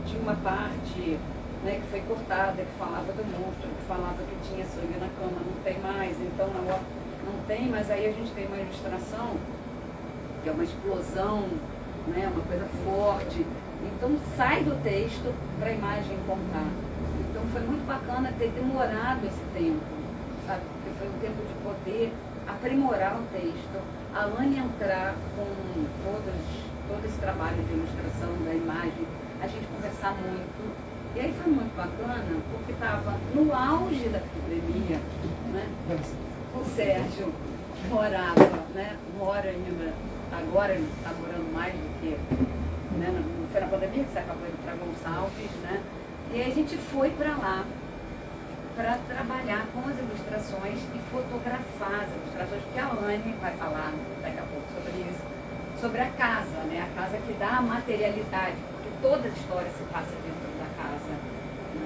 tinha uma parte, né, que foi cortada, que falava do monstro, que falava que tinha sangue na cama, não tem mais, então não tem, mas aí a gente tem uma ilustração que é uma explosão, né, uma coisa forte. Então sai do texto para a imagem contar. Então foi muito bacana ter demorado esse tempo, sabe? Porque foi um tempo de poder aprimorar o texto, a Anne entrar com todo esse trabalho de ilustração da imagem, a gente conversar muito. E aí foi muito bacana, porque estava no auge da pandemia, né? O Sérgio mora ainda, agora ele está morando mais do que, né? Não foi na pandemia que você acabou indo para Gonçalves, né? E aí a gente foi para lá para trabalhar com as ilustrações e fotografar as ilustrações, porque a Anne vai falar daqui a pouco sobre isso, sobre a casa, né? A casa que dá a materialidade, porque toda a história se passa dentro da casa,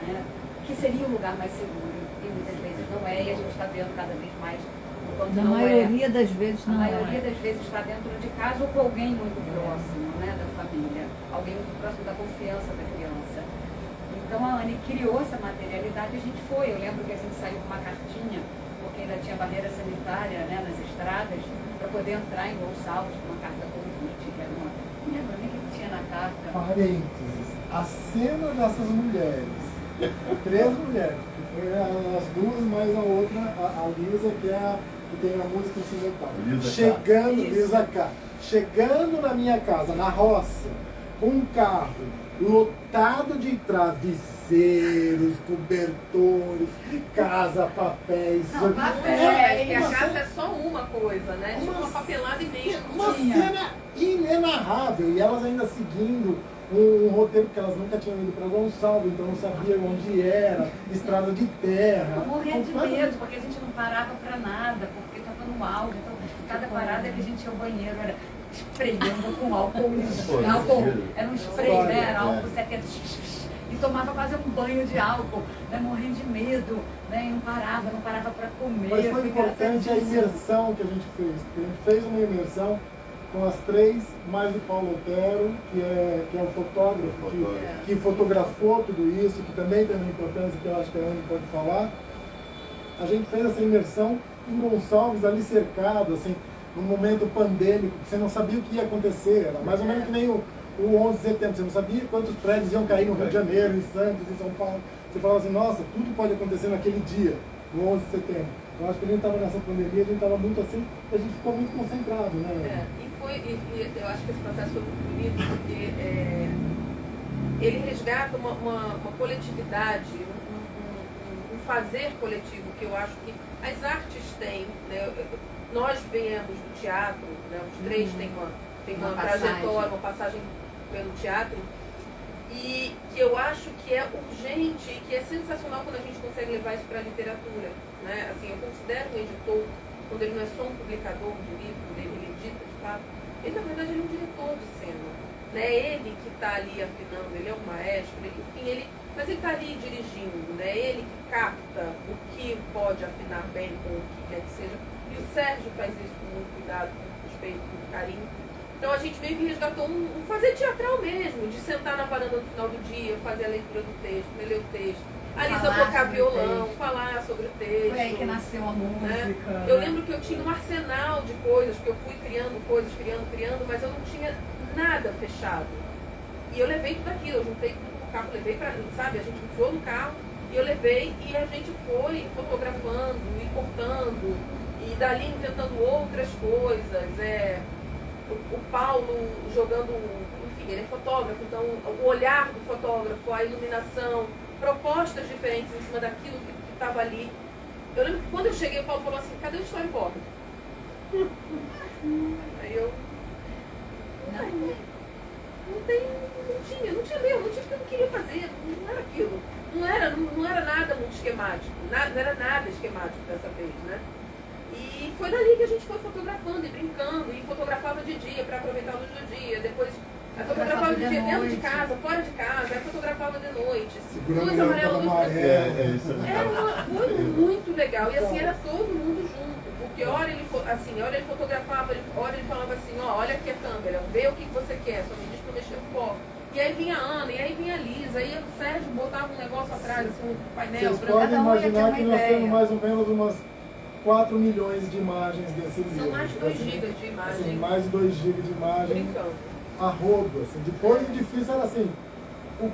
né? Que seria um lugar mais seguro, e muitas vezes não é, e a gente está vendo cada vez mais o quanto Na não maioria das vezes A não maioria é. das vezes está dentro de casa ou com alguém muito próximo, né, da família, alguém muito próximo da confiança da criança. Então a Anne criou essa materialidade e a gente foi. Eu lembro que a gente saiu com uma cartinha, porque ainda tinha barreira sanitária, né, nas estradas, para poder entrar em Gonçalves com uma carta convite, que era uma. Não lembro nem o que tinha na carta. Parênteses. A cena dessas mulheres, 3 mulheres, que foi as 2 mais a outra, a Lisa, que é a que tem a música incidental. Lisa K. Chegando, Isso. Lisa K. Chegando na minha casa, na roça, com um carro lotado de travesseiros, cobertores, casa, papéis. Não, Porque a casa é só uma coisa, né? Tipo uma papelada imensa. Uma cena inenarrável. E elas ainda seguindo um roteiro, porque elas nunca tinham ido para Gonçalves, então não sabiam onde era, estrada de terra. Eu morria de medo, porque a gente não parava para nada, porque estava no auge. Então, cada parada que a gente ia ao banheiro era espremendo com álcool. Era um spray, né? Era álcool 70. E tomava quase um banho de álcool, né? Morrendo de medo, né? E não parava para comer. Mas foi importante a imersão que a gente fez. A gente fez uma imersão com as 3, mais o Paulo Otero, que é o fotógrafo, que fotografou tudo isso, que também tem uma importância que eu acho que a Anne pode falar. A gente fez essa imersão em Gonçalves, ali cercado, assim, num momento pandêmico, que você não sabia o que ia acontecer. Era mais ou menos que nem o 11 de setembro, você não sabia quantos prédios iam cair no Rio de Janeiro, em Santos, em São Paulo. Você falava assim, nossa, tudo pode acontecer naquele dia, no 11 de setembro. Eu acho que a gente estava nessa pandemia, a gente estava muito assim, a gente ficou muito concentrado, né? E eu acho que esse processo foi muito bonito, porque ele resgata uma coletividade, um fazer coletivo que eu acho que as artes têm, né? Nós viemos do teatro, né? Os 3 têm uma trajetória, uma passagem pelo teatro, e que eu acho que é urgente e que é sensacional quando a gente consegue levar isso para a literatura, né? Assim, eu considero um editor, quando ele não é só um publicador de livro, ele edita de fato, ele na verdade ele é um diretor de cena, né? É ele que está ali afinando, ele é um maestro, mas ele está ali dirigindo, né? Ele que capta o que pode afinar bem com o que quer que seja, e o Sérgio faz isso com muito cuidado, com respeito, com carinho. Então a gente meio que resgatou um fazer teatral mesmo, de sentar na varanda no final do dia, fazer a leitura do texto, ler o texto, a Lisa tocar violão, falar sobre o texto. Foi aí que nasceu a música. Né? Eu lembro que eu tinha um arsenal de coisas, que eu fui criando coisas, criando, mas eu não tinha nada fechado. E eu levei tudo aquilo, eu juntei tudo no carro, levei pra, sabe, a gente enfiou no carro, e eu levei, e a gente foi fotografando e cortando, e dali inventando outras coisas. O Paulo jogando, enfim, ele é fotógrafo, então o olhar do fotógrafo, a iluminação, propostas diferentes em cima daquilo que estava ali. Eu lembro que quando eu cheguei, o Paulo falou assim, cadê o storyboard? Aí eu... Não tinha mesmo, não tinha porque eu não queria fazer, não era aquilo. Não era nada muito esquemático, não era nada esquemático dessa vez, né? E foi dali que a gente foi fotografando e brincando, e fotografava de dia para aproveitar a luz do dia, depois fotografava de dia dentro de casa, fora de casa, aí fotografava de noite. Luz amarela, luz vermelha. Foi muito legal, e assim, era todo mundo junto, porque hora ele fotografava, hora ele falava assim, ó, olha aqui a câmera, vê o que você quer, só me diz pra mexer o foco. E aí vinha a Ana, e aí vinha a Lisa, aí o Sérgio botava um negócio atrás, assim, um painel. Vocês podem imaginar que nós temos mais ou menos umas 4 milhões de imagens desse livro. São mais de 2 gigas de imagem. Assim, mais de 2 gigas de imagem. Brincando. A rodo, assim. Depois o difícil era assim, o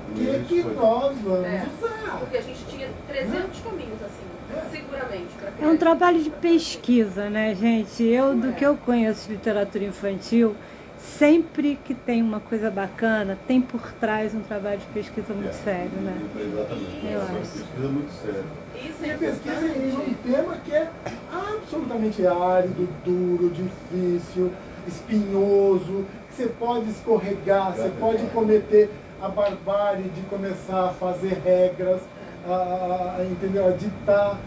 que nós vamos usar? Porque a gente tinha 300 caminhos, assim, seguramente. É um trabalho de pesquisa, né, gente? Do que eu conheço de literatura infantil, sempre que tem uma coisa bacana, tem por trás um trabalho de pesquisa muito sério, né? Exatamente. Eu É uma acho. pesquisa muito séria. Isso E é a pesquisa em um importante. tema que é absolutamente árido, duro, difícil, espinhoso, que você pode escorregar, você pode cometer a barbárie de começar a fazer regras, entendeu? A ditar,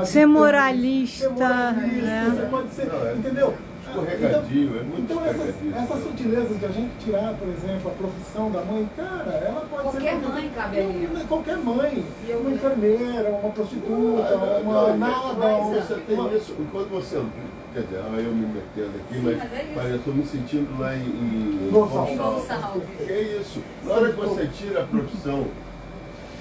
Ser moralista, né? Você pode ser, entendeu? escorregadio, é muito Então escorregadio. essas sutilezas de a gente tirar, por exemplo, a profissão da mãe, cara, ela pode Qualquer ser... mãe cabe ali. Qualquer mãe. Uma enfermeira, uma prostituta, Não, uma nada. Mas você tem isso, quando você... Quer dizer, eu me metendo aqui, Sim, mas é isso. mas eu estou me sentindo lá em Gonçalves. Em Gonçalves. Que é isso? Na hora que você tira a profissão,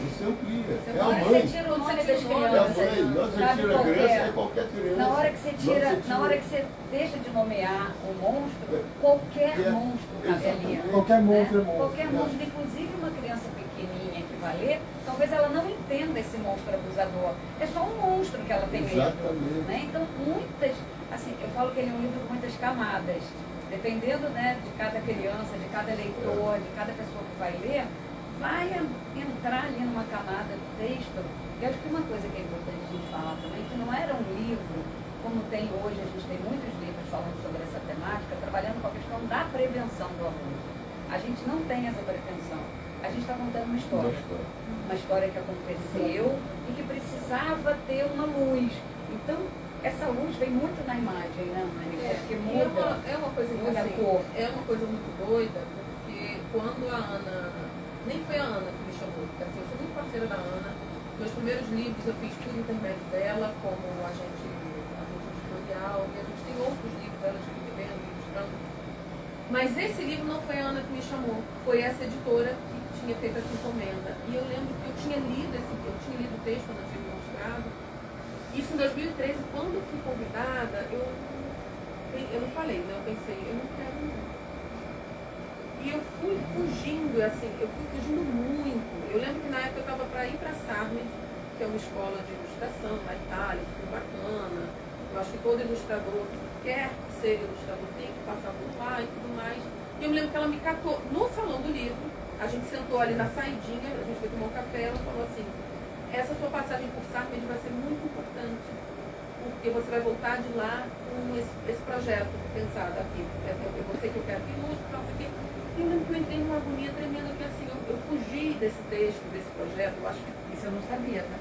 você amplia. Você É a na hora que mãe. você tira o nome das É a crianças, mãe. Na hora que você cabe tira a criança, é qualquer. qualquer criança. Na hora que você tira, Não, na hora que você deixa de nomear o monstro, qualquer monstro cabe ali. Qualquer monstro é Né? monstro. Qualquer monstro, inclusive uma criança pequenininha que vai ler, talvez ela não entenda esse monstro abusador. É só um monstro que ela tem medo. Exatamente. Né? Então, muitas, assim, eu falo que ele é um livro com muitas camadas. Dependendo, né, de cada criança, de cada leitor, de cada pessoa que vai ler, vai entrar ali numa camada do texto. E acho que uma coisa que é importante a gente falar também, que não era um livro, como tem hoje, a gente tem muitos livros falando sobre essa temática, trabalhando com a questão da prevenção do abuso. A gente não tem essa pretensão. A gente está contando uma história. Uma história que aconteceu e que precisava ter uma luz. Então, essa luz vem muito na imagem, né, Mani? Porque muda. É uma coisa muda a assim, cor. é uma coisa muito doida, porque quando a Ana, nem foi a Ana que me chamou, porque assim, eu sou muito parceira da Ana. Meus primeiros livros eu fiz por intermédio dela, como agente editorial, e a gente tem outros livros dela escrevendo, ilustrando. Mas esse livro não foi a Ana que me chamou, foi essa editora que tinha feito essa encomenda. E eu lembro que eu tinha lido o texto quando eu tinha mostrado. Isso em 2013, quando eu fui convidada, eu não falei, né? Eu pensei, eu não quero não. E eu fui fugindo, assim, eu fui fugindo muito. Eu lembro que na época eu estava para ir para Sarmed, que é uma escola de ilustração na Itália, super bacana. Eu acho que todo ilustrador que quer ser ilustrador tem que passar por lá e tudo mais. E eu me lembro que ela me catou no salão do livro, a gente sentou ali na saidinha, a gente foi tomar um café, ela falou assim, essa sua passagem por Sarmed vai ser muito importante, porque você vai voltar de lá com esse projeto pensado aqui. Eu sei que eu quero que ilustre, não sei o quê. E eu lembro que eu entrei numa agonia tremenda, que assim, eu fugi desse texto, desse projeto, eu acho que Isso eu não sabia, né?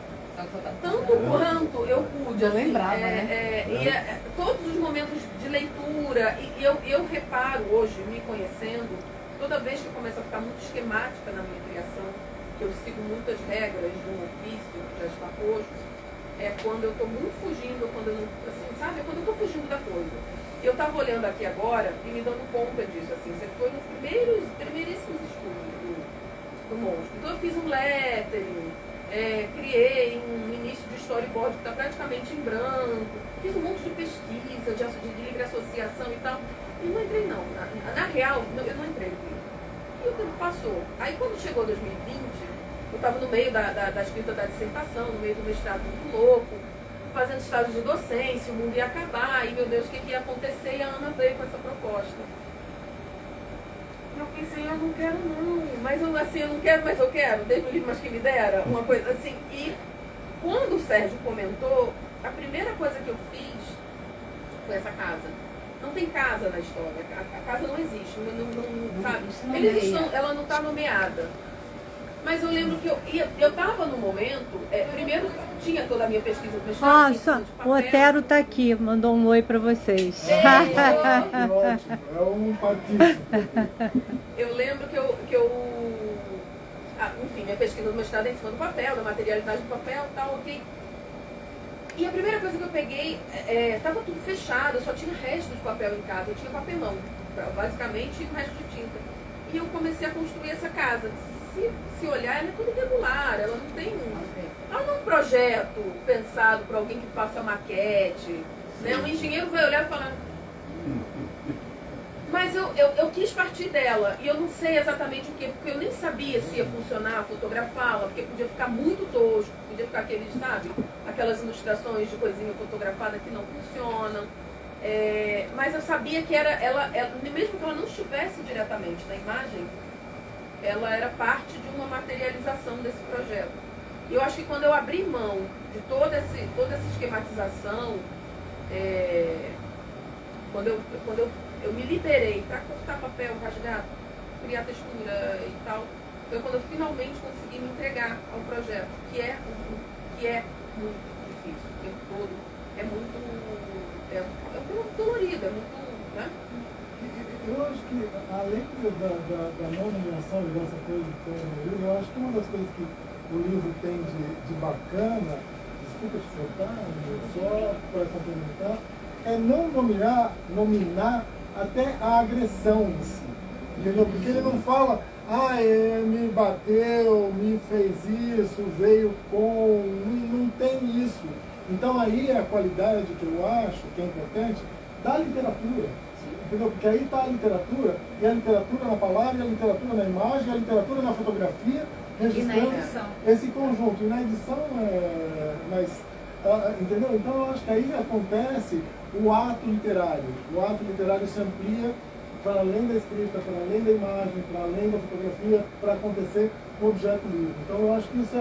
tanto quanto eu pude, Eu assim, lembrava, né? todos os momentos de leitura, e eu reparo hoje, me conhecendo, toda vez que eu começo a ficar muito esquemática na minha criação, que eu sigo muitas regras de um ofício que já está posto, é quando eu estou muito fugindo, quando eu não, assim, sabe, quando eu estou fugindo da coisa. Eu estava olhando aqui agora e me dando conta disso, assim, você foi nos primeiríssimos estudos do monstro. Então eu fiz um lettering, criei um início de storyboard que está praticamente em branco, fiz um monte de pesquisa, de livre associação e tal, e não entrei não. Na real, eu não entrei no livro. E o tempo passou. Aí quando chegou 2020, eu estava no meio da escrita da dissertação, no meio do mestrado muito louco, fazendo estágio de docência, o mundo ia acabar, e meu Deus, o que ia acontecer? E a Ana veio com essa proposta. Eu pensei, eu não quero não, mas eu assim, eu não quero, mas eu quero, desde o livro Mas Que Me Dera, uma coisa assim. E quando o Sérgio comentou, a primeira coisa que eu fiz foi essa casa. Não tem casa na história, a casa não existe, não sabe? Ela não está nomeada. Mas eu lembro que eu estava no momento, primeiro tinha toda a minha pesquisa do mestrado. Nossa, o Otero está aqui, mandou um oi para vocês. Ótimo, é um partido. Eu lembro que enfim, minha pesquisa do mestrado é em cima do papel, da materialidade do papel e tal, ok. E a primeira coisa que eu peguei, estava tudo fechado, eu só tinha resto de papel em casa, eu tinha papelão, basicamente, e o resto de tinta. E eu comecei a construir essa casa. Se olhar, ela é toda irregular, ela não tem ela não é um projeto pensado para alguém que faça maquete, né? Um engenheiro vai olhar e falar, mas eu quis partir dela, e eu não sei exatamente o que, porque eu nem sabia se ia funcionar, fotografá-la, porque podia ficar muito tosco, podia ficar aqueles, sabe, aquelas ilustrações de coisinha fotografada que não funcionam. Mas eu sabia que ela, mesmo que ela não estivesse diretamente na imagem, ela era parte de uma materialização desse projeto. E eu acho que quando eu abri mão de toda essa esquematização, quando eu me liberei para cortar papel, rasgar, criar textura e tal, foi quando eu finalmente consegui me entregar ao projeto, que é muito difícil, o tempo todo é muito dolorido, é muito né? Eu acho que, além da não nomeação e dessa coisa que tem no livro, eu acho que uma das coisas que o livro tem de bacana, desculpa te cortar, só para complementar, é não nominar até a agressão em si. Entendeu? Porque ele não fala, me bateu, me fez isso, veio com. Não tem isso. Então aí é a qualidade que eu acho que é importante da literatura. Entendeu? Porque aí está a literatura, e a literatura na palavra, e a literatura na imagem, e a literatura na fotografia, registrando esse conjunto. E na edição, entendeu? Então eu acho que aí acontece o ato literário. O ato literário se amplia para além da escrita, para além da imagem, para além da fotografia, para acontecer o objeto livre. Então eu acho que isso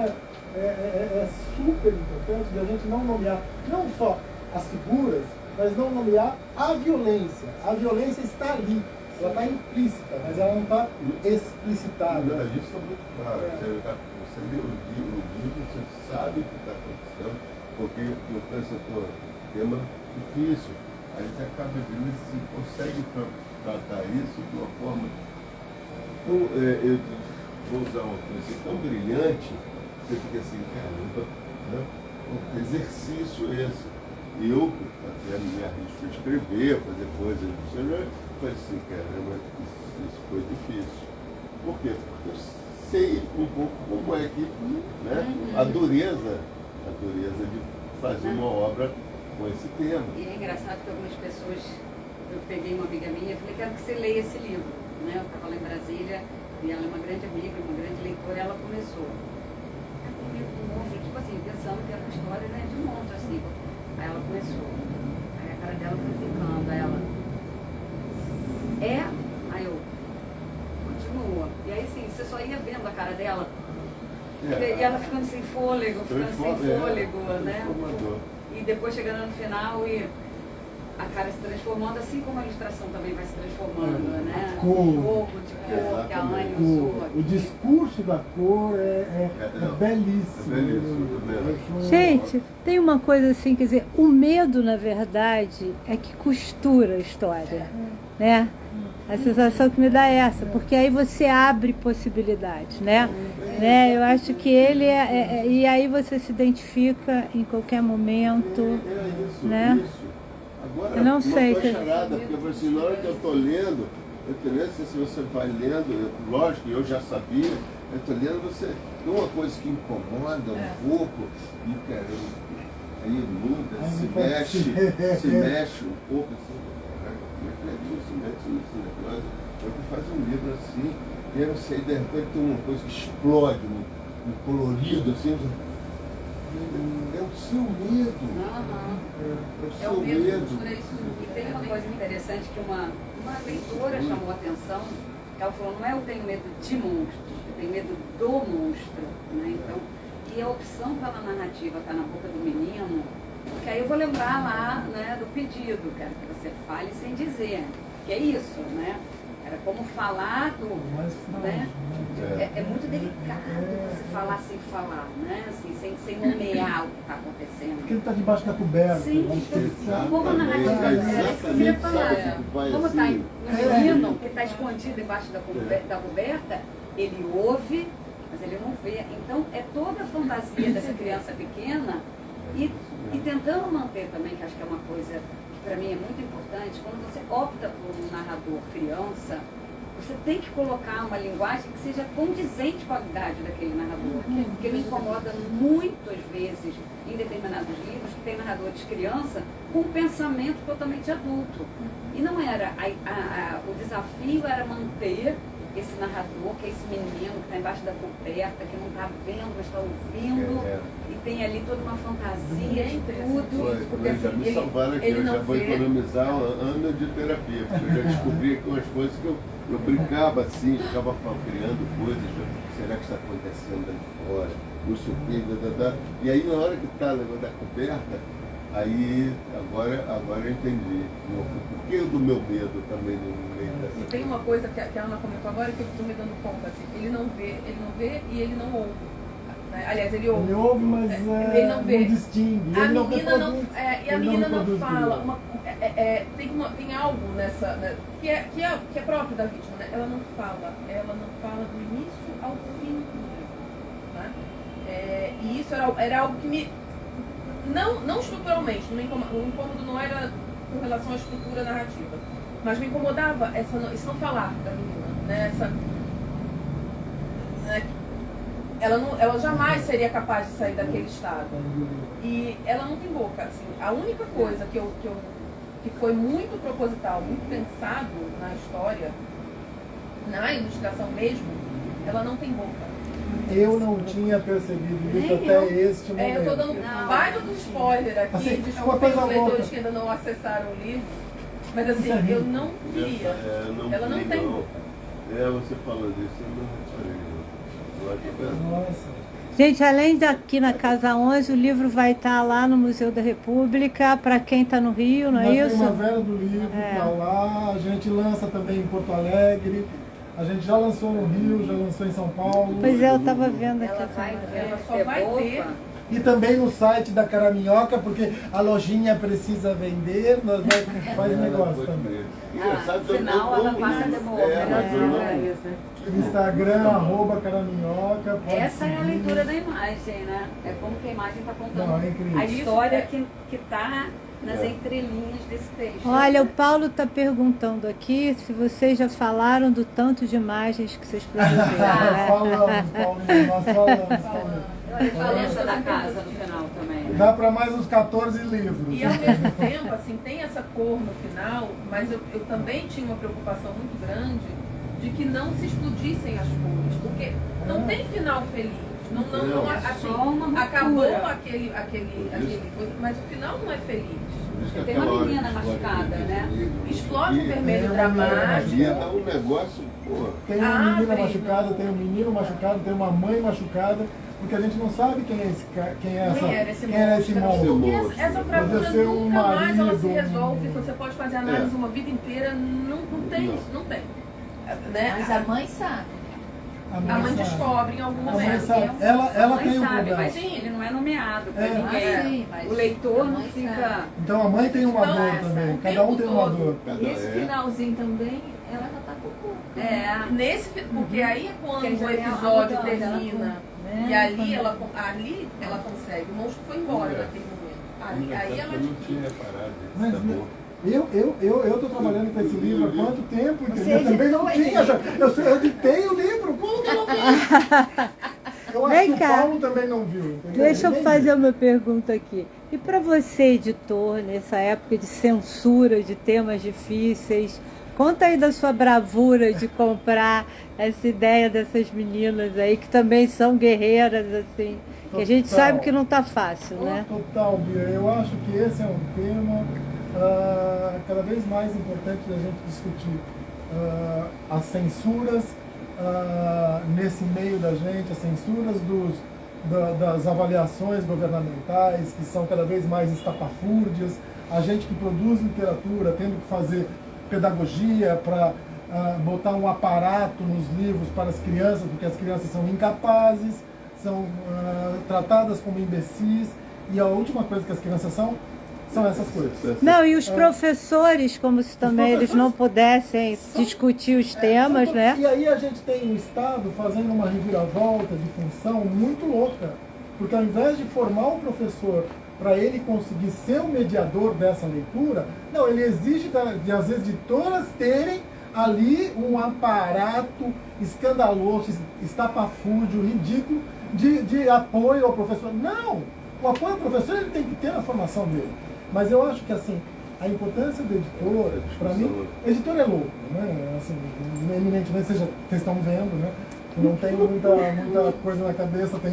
é super importante de a gente não nomear, não só as figuras, mas não nomear a violência. A violência está ali, ela está implícita, mas ela não está explicitada. Não, isso é muito claro. Você lê o livro, você sabe o que está acontecendo, porque eu penso que é um tema difícil. Aí você acaba vendo se consegue tratar isso de uma forma. Então, eu vou usar uma coisa tão brilhante, você fica assim, caramba, né? Um exercício esse. Eu até me arrisco a escrever, fazer coisas, eu falei assim, caramba, isso foi difícil. Por quê? Porque eu sei um pouco como é que, né, a dureza de fazer uma obra com esse tema. E é engraçado que algumas pessoas, eu peguei uma amiga minha e falei, quero que você leia esse livro. Né? Eu estava lá em Brasília e ela é uma grande amiga, uma grande leitora, e ela começou. É um livro de monstro, tipo assim, pensando que era uma história, né, de monstro, assim. Aí ela começou. Aí a cara dela foi ficando, aí ela. Aí eu. Continua. E aí sim, você só ia vendo a cara dela. E ela ficando sem fôlego, né? E depois chegando no final e a cara se transformando, assim como a ilustração também vai se transformando, né? A cor. O jogo de cor que a Anne usou aqui. O discurso da cor é belíssimo. É belíssimo. Gente, tem uma coisa assim, quer dizer, o medo, na verdade, é que costura a história, né? A sensação que me dá é essa, porque aí você abre possibilidades, né? Eu acho que ele e aí você se identifica em qualquer momento, Isso, né? isso. Agora, Eu não sei uma se- charada, porque assim, na hora que eu estou lendo, eu não sei se você vai lendo, lógico, eu já sabia, eu estou lendo, você tem uma coisa que incomoda um pouco, e aí muda, se mexe um pouco, assim, se mexe nesse negócio, eu que faz um livro assim, e aí você de repente tem uma coisa que explode, um colorido, assim, é o seu medo. É o medo. E tem uma coisa interessante que uma leitora chamou a atenção, ela falou, não é eu tenho medo de monstros, eu tenho medo do monstro, né? Então, e a opção pela narrativa está na boca do menino, porque aí eu vou lembrar lá, né, do pedido, quero que você fale sem dizer, que é isso, né? Era como falar do, né? É muito delicado você falar sem falar, né? Assim, sem nomear o que está acontecendo. Porque ele está debaixo da coberta. Sim, então, como a narrativa é isso que eu queria falar. Como está no menino, que está escondido embaixo da coberta, ele ouve, mas ele não vê. Então, é toda a fantasia dessa criança pequena e tentando manter também, que acho que é uma coisa que para mim é muito importante, quando você opta por um narrador criança, você tem que colocar uma linguagem que seja condizente com a idade daquele narrador. Porque me incomoda muitas vezes, em determinados livros, que tem narradores criança com um pensamento totalmente adulto. E não era. O desafio era manter esse narrador, que é esse menino que está embaixo da coberta, que não está vendo, mas está ouvindo, e tem ali toda uma fantasia de tudo. Porque Já me assim, salvaram aqui, eu já vou economizar um ano de terapia, porque eu já descobri aqui umas coisas que eu brincava assim, ficava criando coisas, será que está acontecendo ali fora, não sei o quê, e aí na hora que está levando a coberta, aí agora eu entendi o porquê do meu medo também no meio dessa E tem uma coisa que a Ana comentou agora que eu estou me dando conta, assim, ele não vê e ele não ouve. Né? Aliás, ele ouve. Ele ouve, mas ele não vê. não distingue. A Ele não menina não, reproduz, e a ele menina não reproduz fala. brilho. tem algo nessa, né, que é próprio da vítima, né? Ela não fala do início ao fim do livro, né? E isso era algo que me, não estruturalmente, o incômodo não era com relação à estrutura narrativa, mas me incomodava esse não falar da menina, né? Ela jamais seria capaz de sair daquele estado. E ela não tem boca. Assim, a única coisa que foi muito proposital, muito pensado na história, na ilustração mesmo, ela não tem boca. Eu não tinha percebido isso até este momento. Eu tô dando um baita do spoiler aqui, Assim, desculpem os leitores que ainda não acessaram o livro, mas assim, eu não queria. Ela não tem boca. Você falou disso, eu não reparei. Nossa. Gente, além daqui na Casa 11, o livro vai estar lá no Museu da República, para quem está no Rio, não é isso? Na Primavera do Livro, tá lá. A gente lança também em Porto Alegre. A gente já lançou no Rio, já lançou em São Paulo. Pois é, eu estava vendo aqui. Ela só vai ter. E também no site da Caraminhoca, porque a lojinha precisa vender, nós faz negócio também. Afinal, ela passa a devolver. Instagram, @Caraminhoca. Essa é a leitura da imagem, né? É como que a imagem está contando Não, é incrível. a história que está nas entrelinhas desse texto. Olha, o Paulo está perguntando aqui se vocês já falaram do tanto de imagens que vocês produziram. Né? Falamos, Paulinho, nós falamos. Falamos da casa no final também. Né? Dá para mais uns 14 livros. E ao mesmo tempo, assim, tem essa cor no final, mas eu também tinha uma preocupação muito grande de que não se explodissem as cores, porque não tem final feliz. Não assim, acabou aquele coisa, mas o final não é feliz. Tem uma menina machucada, né? Explode um vermelho dramático. Dá um negócio, pô. Tem uma menina machucada, tem um menino machucado, tem uma mãe machucada, porque a gente não sabe quem era esse monstro. Porque essa fratura nunca mais ela se resolve. Você pode fazer análise uma vida inteira, não tem isso, não tem. Né? Mas a mãe sabe. A mãe descobre em algum momento. Ela tem um sabe, problema. mas sim, ele não é nomeado para ninguém. Sim, mas o leitor não mãe fica. sabe. Então a mãe tem uma Então, dor também. o Cada um tempo tem uma todo. dor. E esse finalzinho também, ela já tá com pouco. Porque aí é quando Porque o já tem a episódio mudança, termina. né? E ali ela consegue. O monstro foi embora naquele momento. Aí ela não tinha reparado Mas, isso, tá bom. Eu tô trabalhando com esse livro há quanto tempo? Você Eu também não editou tinha. esse Eu editei o livro. Como que eu não vi? Eu acho Vem que cá. o Paulo também não viu. Entendeu? Deixa eu Ninguém fazer viu. uma pergunta aqui. E para você, editor, nessa época de censura de temas difíceis, conta aí da sua bravura de comprar essa ideia dessas meninas aí, que também são guerreiras, assim, que a gente Total. sabe que não tá fácil, né? Total, Bia. Eu acho que esse é um tema cada vez mais importante da gente discutir. As censuras nesse meio da gente, as censuras das avaliações governamentais, que são cada vez mais estapafúrdias, a gente que produz literatura tendo que fazer pedagogia para botar um aparato nos livros para as crianças, porque as crianças são incapazes, são tratadas como imbecis, e a última coisa que as crianças são essas coisas. Não, e os professores, como se também eles não pudessem são- discutir os temas, né? E aí a gente tem o Estado fazendo uma reviravolta de função muito louca, porque ao invés de formar um professor para ele conseguir ser o mediador dessa leitura, não, ele exige de às vezes editoras terem ali um aparato escandaloso, estapafúrdio, ridículo de apoio ao professor. Não! O apoio ao professor ele tem que ter na formação dele. Mas eu acho que assim, a importância do editor, para mim, editor é louco, né? Assim, eminentemente, vocês estão vendo, né? Não tem muita coisa na cabeça, tem,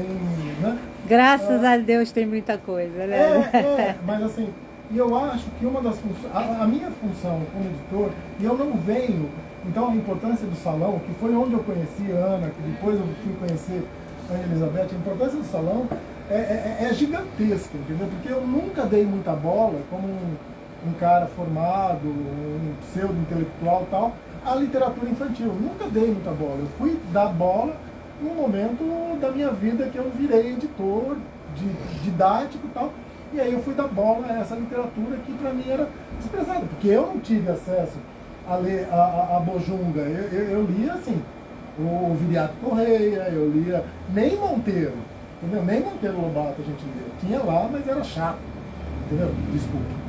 né? Graças a Deus tem muita coisa, né? Mas assim, e eu acho que uma das funções, a minha função como editor, e eu não venho, então a importância do salão, que foi onde eu conheci a Ana, que depois eu fui conhecer a Elizabeth, a importância do salão é gigantesca, entendeu? Porque eu nunca dei muita bola, como um cara formado, um pseudo-intelectual e tal, à literatura infantil. Eu nunca dei muita bola. Eu fui dar bola num momento da minha vida que eu virei editor, didático e tal. E aí eu fui dar bola a essa literatura que para mim era desprezada, porque eu não tive acesso a ler a Bojunga. Eu lia assim, o Viriato Correia, eu lia nem Monteiro, entendeu? Nem Monteiro Lobato a gente lia. Tinha lá, mas era chato, entendeu? Desculpa.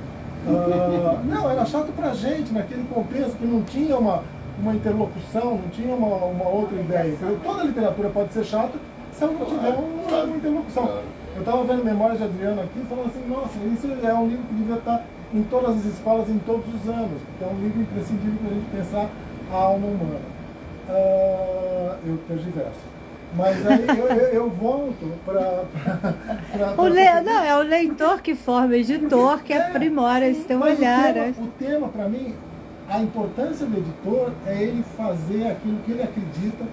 Não, era chato pra gente, naquele contexto que não tinha uma interlocução, não tinha uma outra ideia. Entendeu? Toda literatura pode ser chata se ela não tiver uma interlocução. Eu estava vendo Memórias de Adriano aqui e falando assim, nossa, isso é um livro que devia estar em todas as escolas em todos os anos, porque é um livro imprescindível para a gente pensar a alma humana. Eu tergiverso. Mas aí eu volto para... Não, é o leitor que forma o editor, que aprimora esse teu olhar. O tema, para mim, a importância do editor é ele fazer aquilo que ele acredita,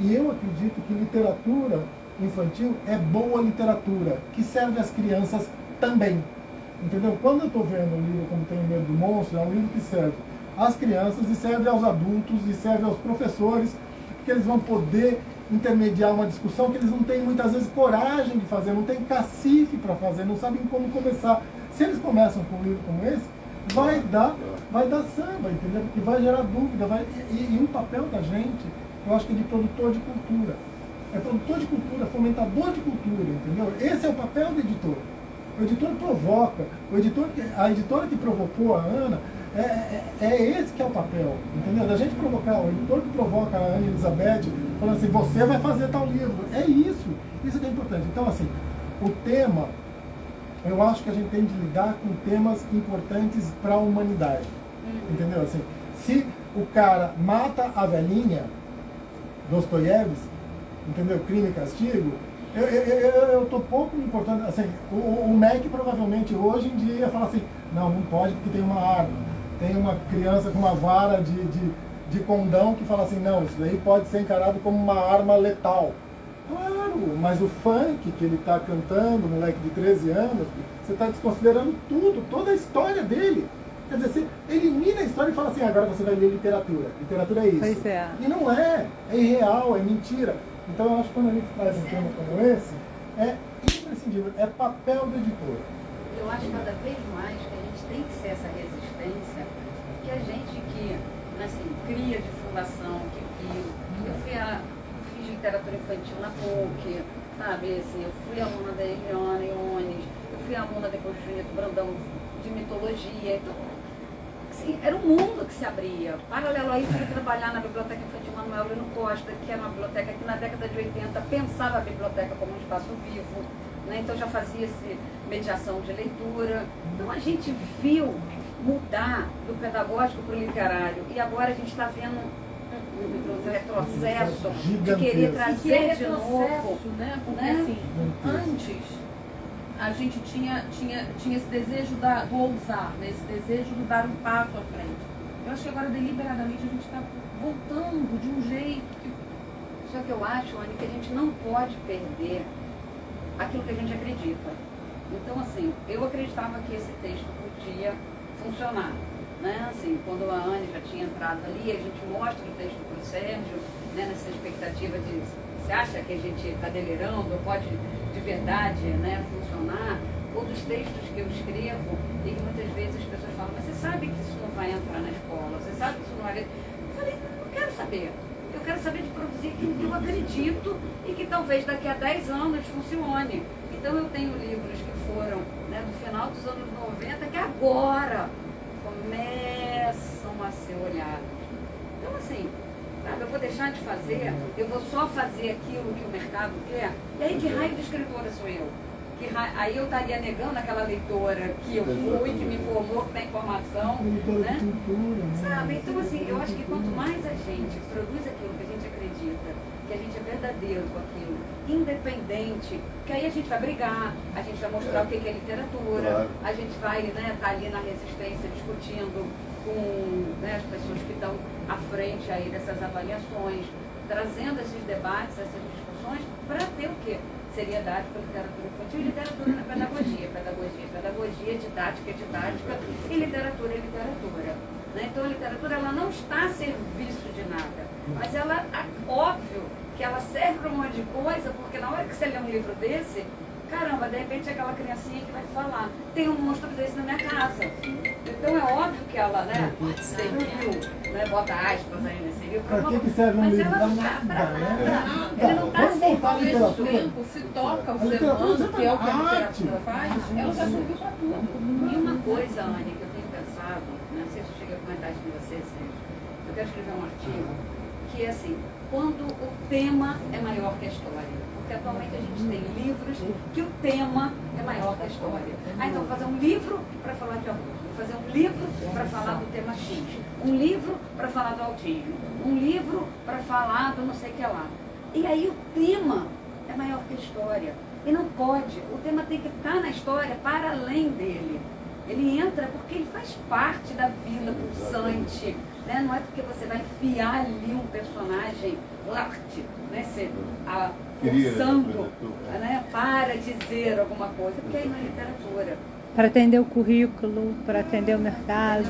e eu acredito que literatura infantil é boa literatura, que serve às crianças também. Entendeu? Quando eu estou vendo um livro como Tenho Medo do Monstro, é um livro que serve às crianças e serve aos adultos e serve aos professores, porque eles vão poder intermediar uma discussão que eles não têm muitas vezes coragem de fazer, não têm cacife para fazer, não sabem como começar. Se eles começam com um livro como esse, vai dar samba, entendeu? Porque vai gerar dúvida, e o papel da gente, eu acho que é de produtor de cultura. É produtor de cultura, fomentador de cultura, entendeu? Esse é o papel do editor. O editor provoca, a editora que provocou a Ana, é esse que é o papel, entendeu? Da gente provocar, o editor que provoca a Ana Elizabeth, falando assim, você vai fazer tal livro. É isso que é importante. Então, assim, o tema, eu acho que a gente tem de lidar com temas importantes para a humanidade, entendeu? Assim, se o cara mata a velhinha, Dostoiévski, entendeu? Crime e Castigo, eu estou pouco me importando. Assim, o MEC provavelmente hoje em dia fala assim, não pode porque tem uma arma. Tem uma criança com uma vara de condão que fala assim, não, isso daí pode ser encarado como uma arma letal. Claro, mas o funk que ele está cantando, moleque de 13 anos, você está desconsiderando tudo, toda a história dele. Quer dizer, você elimina a história e fala assim, agora você vai ler literatura. Literatura é isso. Pois é. E não é irreal, é mentira. Então eu acho que quando a gente faz um tema como esse, é imprescindível, é papel do editor. Eu acho cada vez mais que a gente tem que ser essa resistência, que a gente que, assim, cria de fundação, que viu. Eu fiz literatura infantil na PUC, sabe? Assim, eu fui aluna da Eliana Iones, eu fui aluna depois de Junito Brandão de mitologia. Então, assim, era um mundo que se abria. Paralelo a isso, eu fui trabalhar na Biblioteca Infantil Manuel Lino Costa, que era uma biblioteca que na década de 80 pensava a biblioteca como um espaço vivo, né? Então já fazia mediação de leitura. Então a gente viu mudar do pedagógico para o literário, e agora a gente está vendo um retrocesso de querer trazer de novo, né? Porque assim, antes a gente tinha esse desejo do ousar, né? Esse desejo de dar um passo à frente. Eu acho que agora, deliberadamente, a gente está voltando de um jeito que... Só que eu acho, Anny, que a gente não pode perder aquilo que a gente acredita. Então, assim, eu acreditava que esse texto podia funcionar, né? Assim, quando a Anny já tinha entrado ali, a gente mostra o texto para o Sérgio, né? Nessa expectativa de... Você acha que a gente está delirando, pode de verdade, né, funcionar? Ou dos textos que eu escrevo, e que muitas vezes as pessoas falam, mas você sabe que isso não vai entrar na escola, você sabe que isso não vai... Eu falei, não quero saber. Eu quero saber de produzir aquilo que eu acredito e que talvez daqui a 10 anos funcione. Então eu tenho livros que foram, né, do final dos anos 90, que agora começam a ser olhados. Então, assim, sabe, eu vou deixar de fazer, eu vou só fazer aquilo que o mercado quer, e aí que raio de escritora sou eu? Aí eu estaria negando aquela leitora que eu fui, que me formou, que tem informação, né? Sabe? Então, assim, eu acho que quanto mais a gente produz aquilo que a gente acredita, que a gente é verdadeiro com aquilo, independente, que aí a gente vai brigar, a gente vai mostrar o que é literatura, a gente vai, né, tá ali na resistência discutindo com, né, as pessoas que estão à frente aí dessas avaliações, trazendo esses debates, essas discussões, para ter o quê? Seriedade para a literatura infantil e literatura na pedagogia, didática e literatura é literatura. Né? Então a literatura ela não está a serviço de nada, mas ela, óbvio que ela serve para um monte de coisa, porque na hora que você lê um livro desse, caramba, de repente é aquela criancinha que vai falar, tem um monstro desse na minha casa. Então é óbvio que ela, né, serviu, né, bota aspas aí, né, serviu Para que serve um mas livro? ela não tá pra nada. Ele não tá servindo. Ao mesmo tempo, se toca o ser humano, que é o que a literatura faz, ela já serviu para tudo. E uma coisa, Anny, que eu tenho pensado, não sei se eu cheguei a comentar isso com você, Sérgio, eu quero escrever um artigo, que é assim, quando o tema é maior que a história. Porque atualmente a gente tem livros que o tema é maior que a história. Ah, então vou fazer um livro para falar de abuso, vou fazer um livro para falar do tema X, um livro para falar do autismo, um livro para falar do não sei o que lá. E aí o tema é maior que a história. E não pode, o tema tem que estar na história para além dele. Ele entra porque ele faz parte da vida pulsante, né? Não é porque você vai enfiar ali um personagem arte, né? Forçando, né? Para dizer alguma coisa, porque aí não é literatura. Para atender o currículo, para atender o mercado.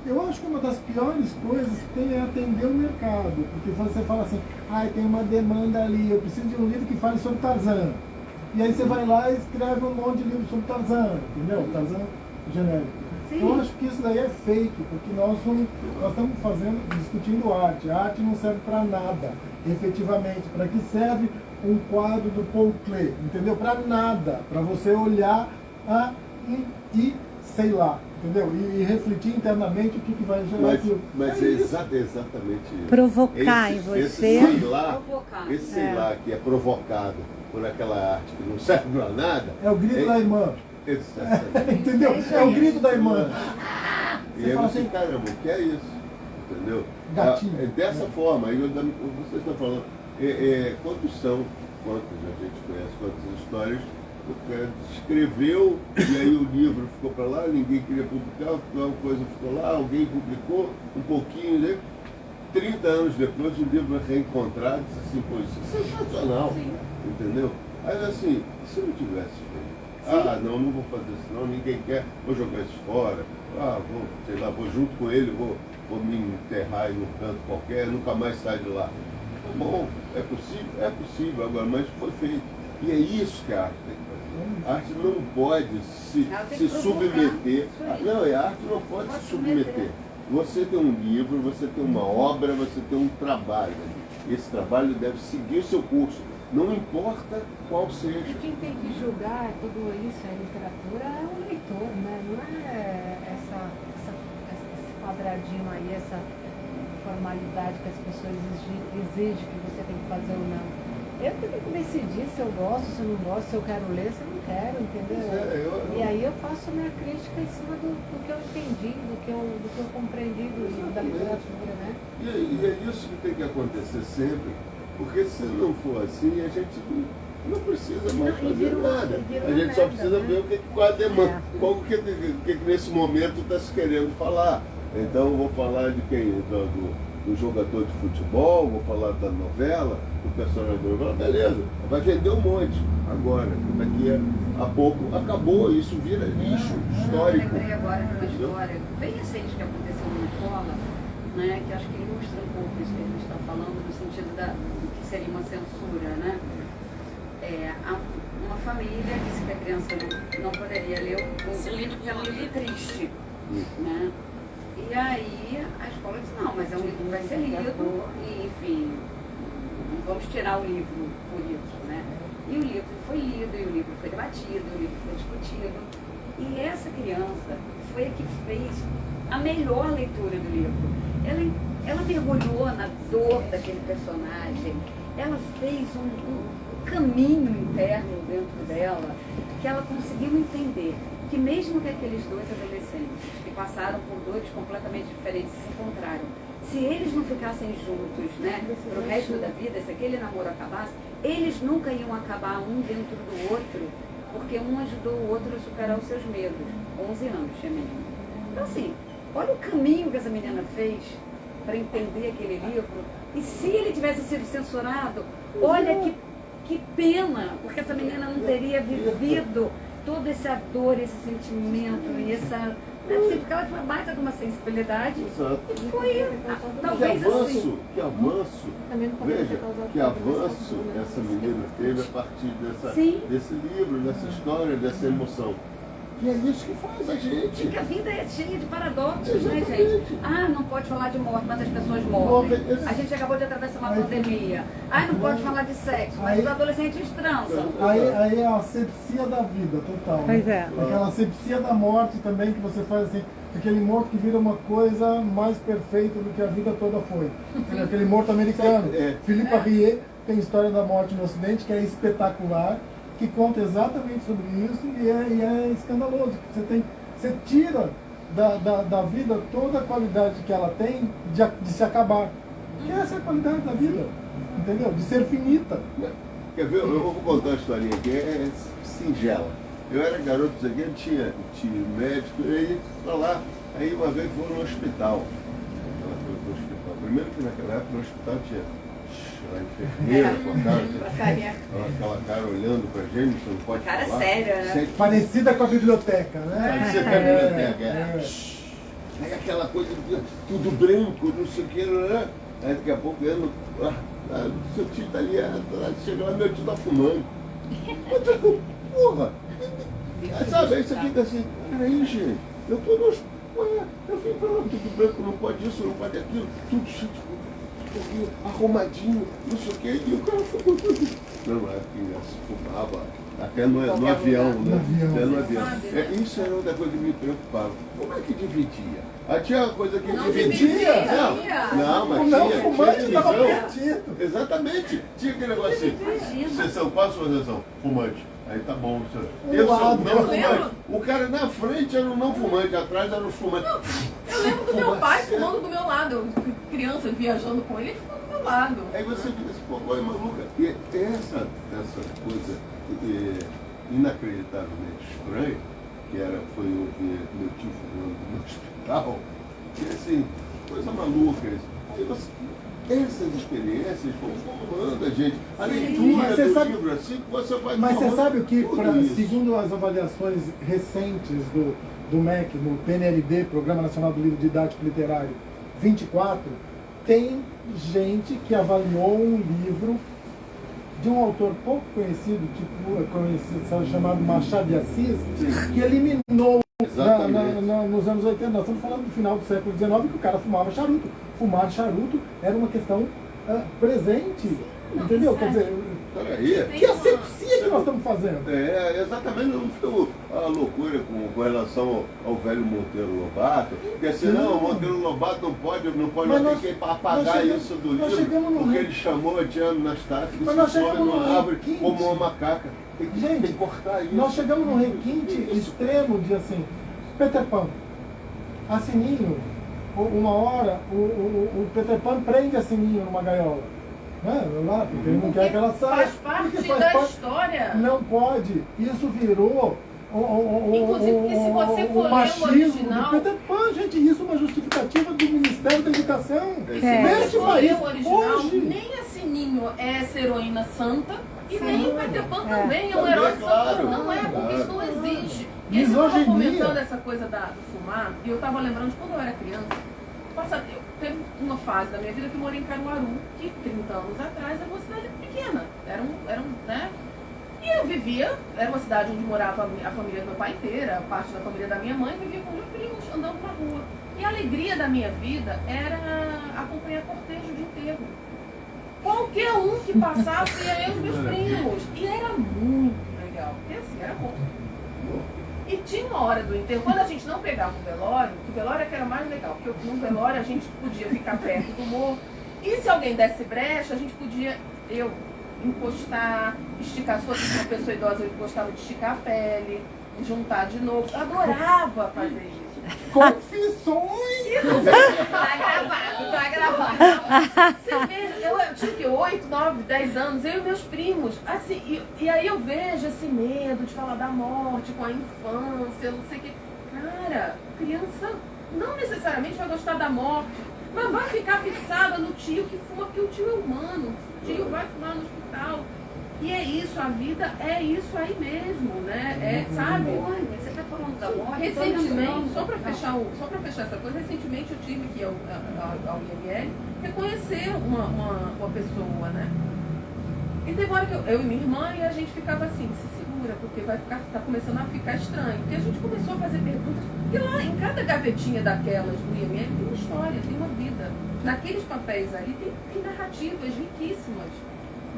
Eu acho que uma das piores coisas que tem é atender o mercado. Porque você fala assim, tem uma demanda ali, eu preciso de um livro que fale sobre Tarzan. E aí você vai lá e escreve um monte de livro sobre Tarzan, entendeu? Tarzan genérico. Sim. Eu acho que isso daí é fake, porque nós estamos discutindo arte. A arte não serve para nada, efetivamente. Para que serve um quadro do Paul Klee, entendeu? Para nada, para você olhar e sei lá, entendeu? E refletir internamente o que vai gerar aquilo. Mas é exatamente isso. Provocar em você. Esse sei lá que é provocado por aquela arte que não serve para nada. É o grito da irmã. Exatamente. Entendeu? É o grito da irmã. E aí você, caramba, o que é isso? Entendeu? Gatinho. É dessa forma, aí vocês estão falando, quantos a gente conhece, quantas histórias o cara escreveu e aí o livro ficou para lá, ninguém queria publicar, uma coisa ficou lá, alguém publicou um pouquinho, né? 30 anos depois o livro é reencontrado, assim, pô, isso é sensacional, entendeu? Aí assim, se não tivesse feito, não vou fazer isso não, ninguém quer, vou jogar isso fora, vou junto com ele, vou me enterrar em um canto qualquer, nunca mais sair de lá. Bom, é possível? É possível agora, mas foi feito. E é isso que a arte tem que fazer. A arte não pode se submeter. A arte não pode se submeter. Você tem um livro, você tem uma obra, você tem um trabalho. Esse trabalho deve seguir o seu curso. Não importa qual seja. E quem tem que julgar tudo isso, a literatura, é o leitor, né? Não é esse quadradinho aí, essa formalidade que as pessoas exigem que você tem que fazer ou não. Eu tenho que decidir se eu gosto, se eu não gosto, se eu quero ler, se eu não quero, entendeu? E aí eu faço minha crítica em cima do que eu entendi, do que eu compreendi da literatura, né? E é isso que tem que acontecer sempre, porque se não for assim, a gente não precisa mais fazer nada. A gente só precisa ver qual a demanda, qual que nesse momento está se querendo falar. Então eu vou falar de quem? Do jogador de futebol, vou falar da novela, do personagem da novela, beleza, vai vender um monte. Agora, daqui a pouco, acabou, isso vira lixo histórico. Eu lembrei agora de uma história bem recente que aconteceu na escola, né, que acho que ilustra um pouco isso que a gente está falando, no sentido do que seria uma censura, né? Uma família disse que a criança não poderia ler o livro porque era um livro triste, né? E aí a escola disse, não, mas é um livro que vai ser lido, e enfim, vamos tirar o livro por isso, né? E o livro foi lido, e o livro foi debatido, o livro foi discutido. E essa criança foi a que fez a melhor leitura do livro. Ela mergulhou na dor daquele personagem, ela fez um caminho interno dentro dela, que ela conseguiu entender que mesmo que aqueles dois adolescentes que passaram por dores completamente diferentes se encontraram, se eles não ficassem juntos, né, para o resto da vida, se aquele namoro acabasse, eles nunca iam acabar um dentro do outro, porque um ajudou o outro a superar os seus medos. 11 anos tinha menina. Então assim, olha o caminho que essa menina fez para entender aquele livro, e se ele tivesse sido censurado, olha que pena, porque essa menina não teria vivido toda essa dor, esse sentimento e essa Não é possível, porque ela tinha uma baita de uma sensibilidade. Exato. E foi, talvez Que avanço, assim. que avanço. Também não podemos Veja, causar que problema avanço nessa essa menina teve a partir Sim. desse livro, dessa história, dessa emoção. E é isso que faz a gente. Porque a vida é cheia de paradoxos, né, Exatamente. gente? Ah, não pode falar de morte, mas as pessoas morrem. Morrem. A gente acabou de atravessar uma pandemia. Ah, não pode falar de sexo, mas os adolescentes transam. Aí é a asepsia da vida, total. Pois é. Aquela asepsia da morte também, que você faz assim, aquele morto que vira uma coisa mais perfeita do que a vida toda foi. Aquele morto americano. É. Philippe Arrier tem História da Morte no Ocidente, que é espetacular, que conta exatamente sobre isso e é escandaloso. Você tira da vida toda a qualidade que ela tem de se acabar. Que essa é a qualidade da vida, entendeu? De ser finita. Quer ver? Eu vou contar uma historinha aqui, é singela. Eu era garoto, isso aqui, tinha médico, eu ia pra lá. Aí uma vez foram no hospital. Ela foi pro hospital. Primeiro que naquela época no hospital tinha a enfermeira com a cara, aquela cara olhando pra gente, você não pode Cara falar. séria, né? Sempre Parecida com a biblioteca, né? parecia que a biblioteca. Aí aquela coisa, tudo branco, não sei o que, né? Aí daqui a pouco eu seu tio tá ali atrás, chega lá, meu tio tá fumando. Porra! Aí, sabe, aí você fica assim, peraí, gente, eu tô no hospital, eu vim pra lá, tudo branco, não pode isso, não pode aquilo, tudo cheio de arrumadinho, não sei o que, e o cara fumou tudo. Não, é que se fumava até no avião, né? Até no avião. Isso era outra coisa que me preocupava. Como é que dividia? Tinha uma coisa que Não dividia. dividia. Não, mas O não tinha fumante estava divisão. perdido. Exatamente. Tinha aquele negócio assim. Imagina. Sessão, qual a sua sessão? Fumante. Aí tá bom, senhor. Um Eu sou lado. não Eu fumante. lembro. O cara na frente era o não fumante, atrás era o fumante. Eu lembro do meu pai fumando do meu lado. Eu, criança, viajando com ele, ele fumando do meu lado. Aí você fica assim, pô, coisa maluca. E essa coisa inacreditavelmente estranha, que foi ouvir meu tio fumando no hospital, e assim, coisa maluca isso. Aí essas experiências vão formando a gente. A leitura Mas você do sabe- livro, assim, que você vai Mas você formando sabe o que, tudo isso. segundo as avaliações recentes do MEC, no PNLD, Programa Nacional do Livro Didático Literário 24, tem gente que avaliou um livro de um autor pouco conhecido, chamado Machado de Assis, que eliminou Exatamente. nos anos 80. Nós estamos falando do final do século XIX, que o cara fumava charuto. Fumar charuto era uma questão presente, entendeu? Quer dizer, Peraí. que asepsia que nós estamos fazendo? É, exatamente, não ficou a loucura com relação ao velho Monteiro Lobato, porque assim, não, o Monteiro Lobato não pode Mas ter que apagar chegamos- isso do nós livro, chegamos no porque re- ele chamou a Diana Anastácio, que Mas nós se sobe chegamos no numa árvore requinte. como uma macaca. Tem que cortar isso. Nós chegamos num requinte extremo de assim, Peter Pan, a Sininho, uma hora o Peter Pan prende a Sininho numa gaiola. Né? Lá, porque ele não quer que ela saia. Faz parte Porque faz da parte- história. Não pode. Isso virou Inclusive, porque se você for ler o machismo original- do Peter Pan, gente, isso é uma justificativa do Ministério da Educação. É. Neste Se for país, ler o original, hoje. nem a Sininho é essa heroína santa e nem o Peter Pan É. também é um Também, herói claro. santo. Não é, porque Claro. isso não existe. E aí você estava Misoginia. comentando essa coisa do fumar, e eu estava lembrando de quando eu era criança, teve uma fase da minha vida que eu morei em Caruaru, que 30 anos atrás era uma cidade pequena. Né? E eu vivia, era uma cidade onde morava a família do meu pai inteira, parte da família da minha mãe, vivia com meus primos, andando na rua. E a alegria da minha vida era acompanhar cortejo de enterro. Qualquer um que passasse ia eu e meus primos. E era muito legal, porque assim, era bom. E tinha uma hora do enterro, quando a gente não pegava o velório, que o velório é que era mais legal, porque no velório a gente podia ficar perto do morro, e se alguém desse brecha, a gente podia, encostar, esticar, se fosse uma pessoa idosa, eu gostava de esticar a pele, juntar de novo, eu adorava fazer isso. Confissões! Tá gravado. Você veja, eu tinha que 8, 9, 10 anos, eu e meus primos, assim, e aí eu vejo esse medo de falar da morte com a infância, não sei o que. Cara, criança não necessariamente vai gostar da morte, Mas vai ficar fixada no tio que fuma, porque o tio é humano. O tio vai fumar no hospital. E é isso, a vida é isso aí mesmo, né? Sabe? Olha, você está falando da morte. Recentemente, só para fechar essa coisa, recentemente eu tive que ir ao IML reconhecer uma pessoa, né? E teve uma hora que eu e minha irmã, e a gente ficava assim, se segura, porque tá começando a ficar estranho. Porque a gente começou a fazer perguntas, e lá em cada gavetinha daquelas do IML tem uma história, tem uma vida. Naqueles papéis ali tem narrativas riquíssimas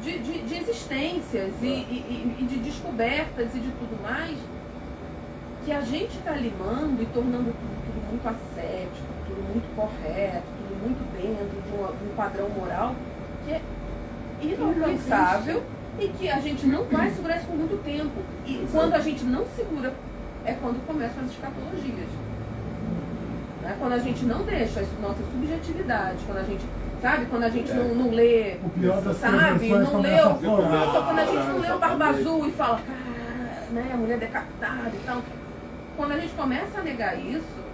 de existências e de descobertas e de tudo mais, que a gente está limando e tornando tudo muito ascético, tudo muito correto, tudo muito dentro de um padrão moral que é inalcançável e que a gente não vai segurar isso por muito tempo. E quando a gente não segura, é quando começam as escatologias. Né? Quando a gente não deixa a nossa subjetividade, quando a gente, sabe, quando a gente não lê, O pior das sabe, transgressões não lê começa a florar. quando a gente não lê o Barba Azul e fala, cara, né, a mulher decapitada e tal. Quando a gente começa a negar isso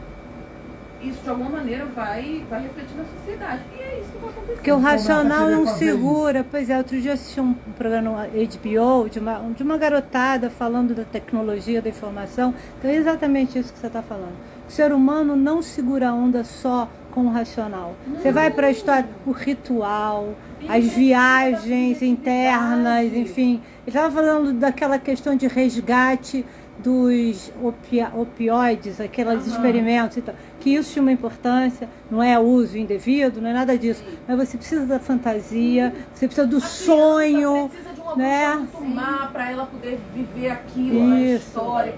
de alguma maneira vai refletir na sociedade. E é isso que vai acontecer. Porque o racional Começa a não querer fazer segura. Pois é, outro dia eu assisti um programa HBO de uma garotada falando da tecnologia da informação. Então é exatamente isso que você está falando. O ser humano não segura a onda só com o racional. Você vai para a história, o ritual, as viagens internas, enfim. Ele estava falando daquela questão de resgate dos opioides, aqueles experimentos e tal, que isso tinha uma importância, não é uso indevido, não é nada disso, mas você precisa da fantasia, você precisa do sonho, precisa de uma né? bruxa do mar para ela poder viver aquilo, a Isso. história,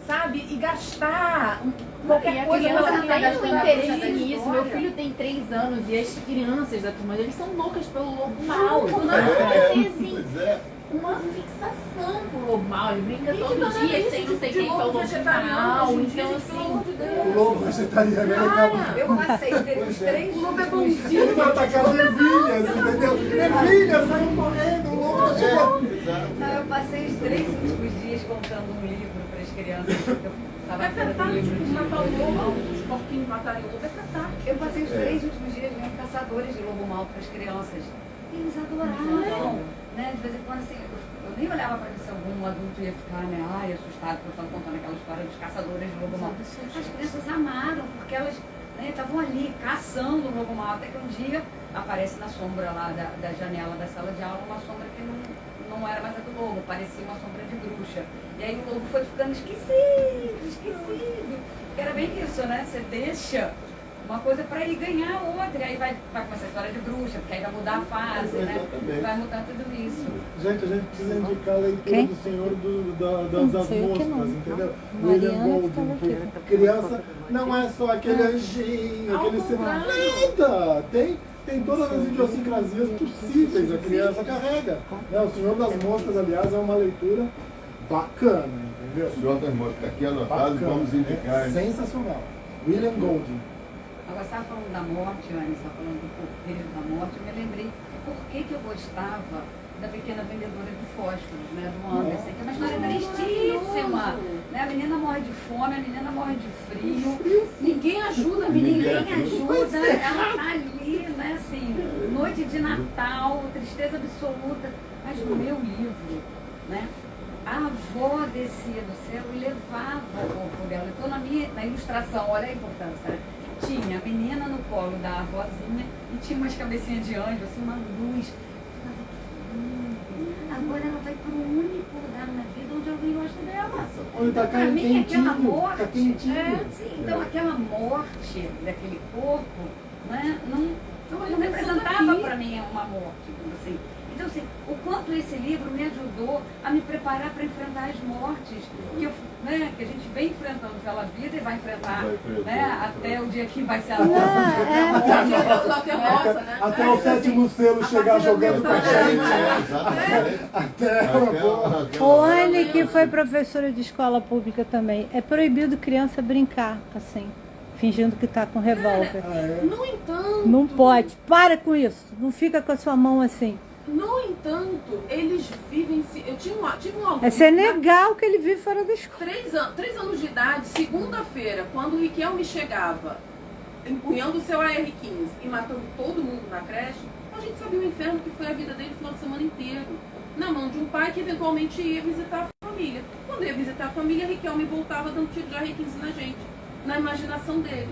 sabe? E gastar E qualquer a coisa criança pela tem um gastar interesse essa nisso. história. Meu filho tem 3 anos e as crianças da turma dele são loucas pelo lobo mau. Ele tem assim, Pois é. uma fixação por lobo mau. Ele brinca E que todo danada dia é sem isso não sei de quem foi o lobo lobo vegetariano mau. hoje em dia, Então gente, pelo amor assim, de O Deus. lobo vegetariano é legal. Eu passei os 3 O lobo é últimos bonzinho. Ele vai atacar as ervilhas, entendeu? Ervilhas saem correndo, o lobo chegou. Não, eu passei os 3 últimos dias contando um livro para as crianças. Eu estava É catártico, matar o lobo, os porquinhos matarem o lobo é catártico. Eu passei os 3 últimos dias vendo caçadores de lobo mau para as crianças. Eles adoravam. Né? De vez em quando, assim, eu nem olhava para ver se algum adulto ia ficar, né? Ai, assustado por eu estar contando aquela história dos caçadores de lobo mau. As crianças amaram, porque elas estavam ali caçando o lobo mau. Até que um dia aparece na sombra lá da janela da sala de aula uma sombra que não era mais a do lobo, parecia uma sombra de bruxa. E aí o lobo foi ficando esquecido. Era bem isso, né? Você deixa uma coisa para ir ganhar outra. E aí vai começar a história de bruxa, porque aí vai mudar a fase, né? Exatamente. Vai mudar tudo isso. Gente, a gente precisa indicar a leitura Quem? do Senhor das sei o que Moscas, não. entendeu? Mariana William Golding, estava aqui. que criança não é só aquele anjinho, aquele ser nada. Tem todas as idiosincrasias possíveis, a criança carrega. Né? O Senhor das Moscas, aliás, é uma leitura bacana, entendeu? Senhor das Moscas, aqui anotado, vamos indicar. É sensacional. William Golding. Agora, você estava falando da morte, Anne, você estava falando do porteiro da morte. Eu me lembrei por que eu gostava da Pequena Vendedora de Fósforos, né, do Anderson, que é uma história tristíssima. Né? A menina morre de fome, a menina morre de frio, ninguém ajuda a menina, ninguém ajuda, ela tá ali, né, assim, noite de Natal, tristeza absoluta. Mas no meu livro, né, a avó descia do céu e levava o corpo dela. Então, na ilustração, olha a importância, né? Tinha a menina no colo da avózinha e tinha umas cabecinhas de anjo, assim, uma luz. Agora ela vai para o único lugar na vida onde alguém gosta dela. Olha, tá Para mim, aquela quentinho, morte. tá quentinho. Sim, então aquela morte daquele corpo, né, não é representava para mim uma morte. Assim. Então, assim, o quanto esse livro me ajudou a me preparar para enfrentar as mortes que, que a gente vem enfrentando pela vida e vai enfrentar, né, até o dia que vai ser a nossa. né? Até o 7º selo chegar jogando com a gente. Exatamente. Até O Anne, que foi professora de escola pública também, é proibido criança brincar assim, fingindo que está com revólver. No entanto, Não pode, para com isso, não fica com a sua mão assim. no entanto, eles vivem. Eu tive um aluno. É Senegal que ele vive fora da escola. 3 anos de idade, segunda-feira, quando o Riquelme chegava empunhando o seu AR-15 e matando todo mundo na creche, a gente sabia o inferno que foi a vida dele o final de semana inteiro. Na mão de um pai que eventualmente ia visitar a família. Quando ia visitar a família, Riquelme voltava dando tiro de AR-15 na gente, na imaginação dele.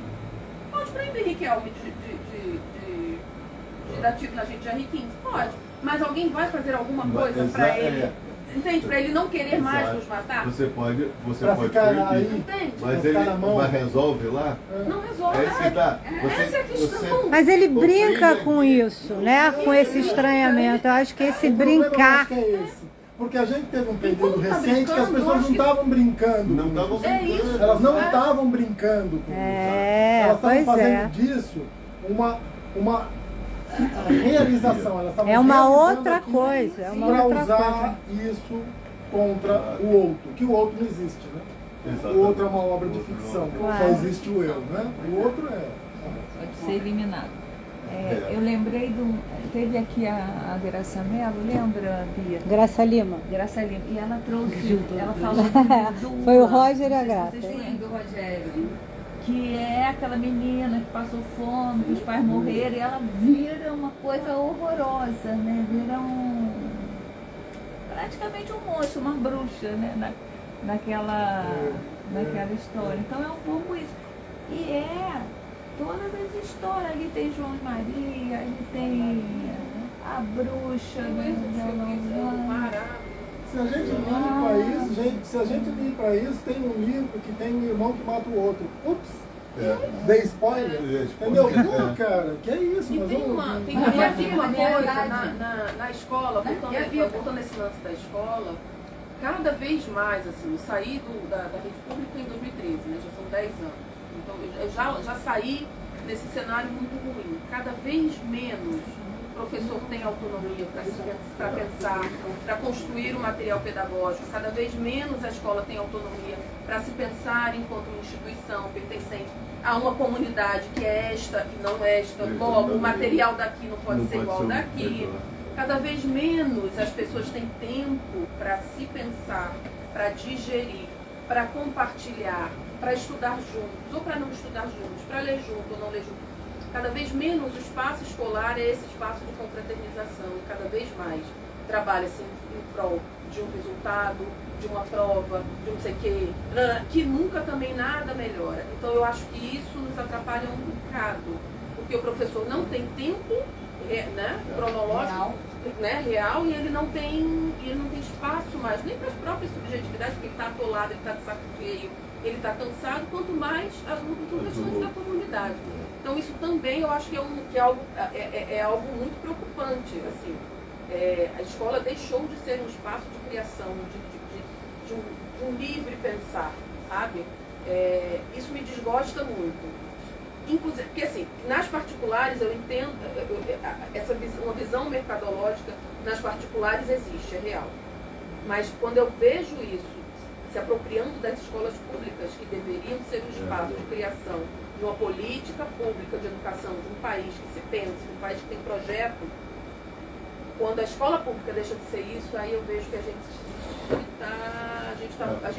Pode prender Riquelme de dar tiro na gente de AR-15? Pode. Mas alguém vai fazer alguma coisa para ele? Entende? Para ele não querer mais nos matar? Você pode ficar aí, entende? mas ele resolve lá? Não resolve. É isso que dá. Essa é a questão. Mas ele brinca com isso, né? Com esse estranhamento. Eu acho que esse brincar. Que é esse. Porque a gente teve um período recente que as pessoas não estavam brincando. Não estavam brincando. Elas não estavam brincando com isso. Elas estavam fazendo disso uma realização. Elas estavam uma realizando outra aquilo coisa. É uma pra outra usar coisa. isso contra o outro. Que o outro não existe, né? Exatamente. O outro é uma obra de ficção. Claro. Só existe o eu, né? O outro é... Pode ser eliminado. Eu lembrei teve aqui a Graça Mello, lembra, Bia? Graça Lima. Graça Lima. E ela trouxe, ela falou do Foi o Roger e a Graça. Vocês lembram do Rogério? Que é aquela menina que passou fome, que os pais morreram, e ela vira uma coisa horrorosa, né? Vira praticamente um monstro, uma bruxa, né? Naquela história. Então é um pouco isso. E todas as histórias, ali tem João e Maria, ali tem a bruxa, Se a gente liga para isso, se a gente liga para isso, tem um livro que tem um irmão que mata o outro. Ups! Dei spoiler. Entendeu? Não, cara, que é isso? E nós tem vamos- uma coisa na escola, voltando esse lance da escola, cada vez mais, assim, eu saí da rede pública em 2013, né? Já são 10 anos. Então eu já saí desse cenário muito ruim. Cada vez menos o professor tem autonomia para pensar, para construir o material pedagógico. Cada vez menos a escola tem autonomia para se pensar enquanto uma instituição pertencente a uma comunidade que é esta e não esta. Logo, o material daqui não pode ser igual ao daqui. Cada vez menos as pessoas têm tempo para se pensar, para digerir, para compartilhar, para estudar juntos ou para não estudar juntos, para ler junto ou não ler junto. Cada vez menos o espaço escolar é esse espaço de confraternização e cada vez mais trabalha-se em prol de um resultado, de uma prova, de um sei quê, que nunca também nada melhora. Então eu acho que isso nos atrapalha um bocado, porque o professor não tem tempo, né, cronológico, real, e ele não tem espaço mais, nem para as próprias subjetividades, porque ele está atolado, ele está de saco cheio, ele está cansado, quanto mais o restante da comunidade. Então isso também eu acho que é algo muito preocupante. Assim. A escola deixou de ser um espaço de criação, de um livre pensar, sabe? Isso me desgosta muito. Inclusive, porque assim, nas particulares eu entendo, uma visão mercadológica nas particulares existe, é real. Mas quando eu vejo isso se apropriando das escolas públicas, que deveriam ser um espaço de criação de uma política pública de educação de um país que se pensa, um país que tem projeto, quando a escola pública deixa de ser isso, aí eu vejo que a gente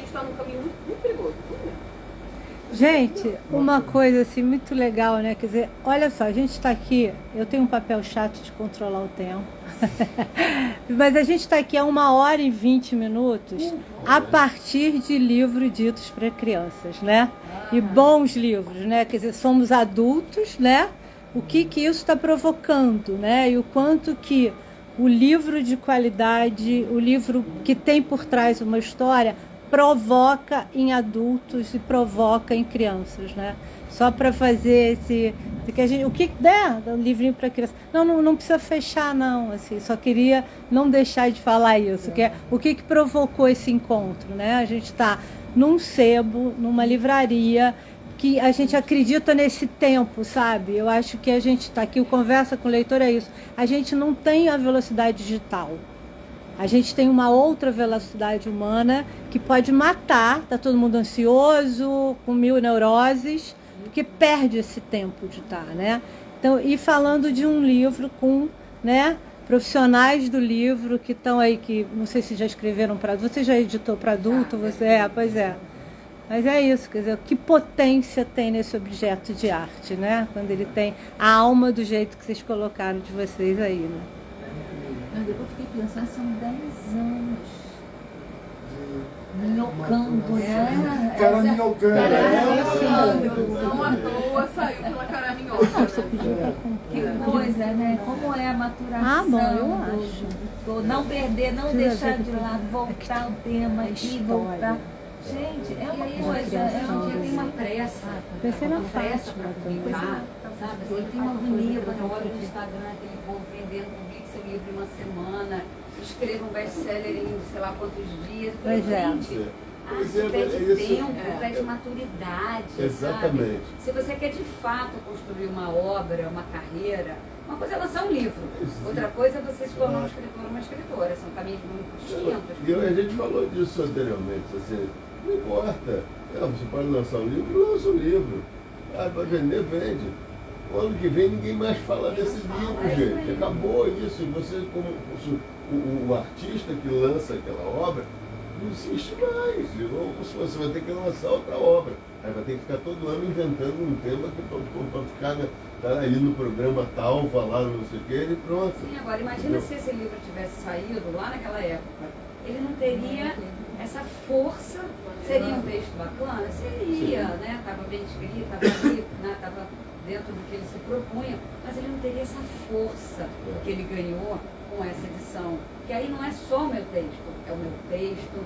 está num caminho muito perigoso. Gente, uma coisa assim muito legal, né? Quer dizer, olha só, a gente está aqui, eu tenho um papel chato de controlar o tempo, mas a gente está aqui há 1h20 a partir de livros ditos para crianças, né? E bons livros, né? Quer dizer, somos adultos, né? O que isso está provocando, né? E o quanto que o livro de qualidade, o livro que tem por trás uma história, provoca em adultos e provoca em crianças, né? Só para fazer o que der, um livrinho para criança. Não precisa fechar, não. Assim, só queria não deixar de falar isso. Que é o que provocou esse encontro, né? A gente está num sebo, numa livraria, que a gente acredita nesse tempo, sabe? Eu acho que a gente está aqui, o Conversa com o Leitor é isso. A gente não tem a velocidade digital. A gente tem uma outra velocidade humana que pode matar, está todo mundo ansioso, com 1000 neuroses, porque perde esse tempo de estar, né? Então, e falando de um livro com, né, profissionais do livro que estão aí, que não sei se já escreveram para adulto, você já editou para adulto, pois é. Mas é isso, quer dizer, que potência tem nesse objeto de arte, né? Quando ele tem a alma do jeito que vocês colocaram de vocês aí, né? Mas depois eu fiquei pensando, são 10 anos. Minhocando, né? Cara minhocando. Não à toa saiu pela cara minhoca. Que coisa, né? Como é a maturação. Ah, bom, eu acho. Do não perder, não deixar de lado, voltar ao tema e voltar. Gente, é uma coisa, é um dia tem uma pressa. Pensei na pressa fácil, pra publicar, sabe? Assim, tem uma agonia quando eu olho no Instagram, aquele povo vendendo, publique seu livro em uma semana, escreva um best-seller em sei lá quantos dias. Eu falei, Pois é. gente, arte pede tempo, pede maturidade, Exatamente. sabe? Se você quer de fato construir uma obra, uma carreira, uma coisa é lançar um livro, outra coisa é você se tornar um escritor ou uma escritora, são caminhos muito distintos. E a gente falou disso anteriormente, assim, não importa. Você pode lançar um livro, lança um livro. Ah, vai vender, vende. O ano que vem ninguém mais fala desse livro, gente. Acabou isso. E você, como o artista que lança aquela obra, não existe mais. Ou você vai ter que lançar outra obra. Aí vai ter que ficar todo ano inventando um tema para ficar tá ali no programa tal, falar não sei o que, e pronto. Sim, agora imagina se esse livro tivesse saído lá naquela época. Ele não teria essa força. Seria um texto bacana? Seria, né? Estava bem escrito, estava ali, né? Estava dentro do que ele se propunha, mas ele não teria essa força que ele ganhou com essa edição. Que aí não é só o meu texto, é o meu texto,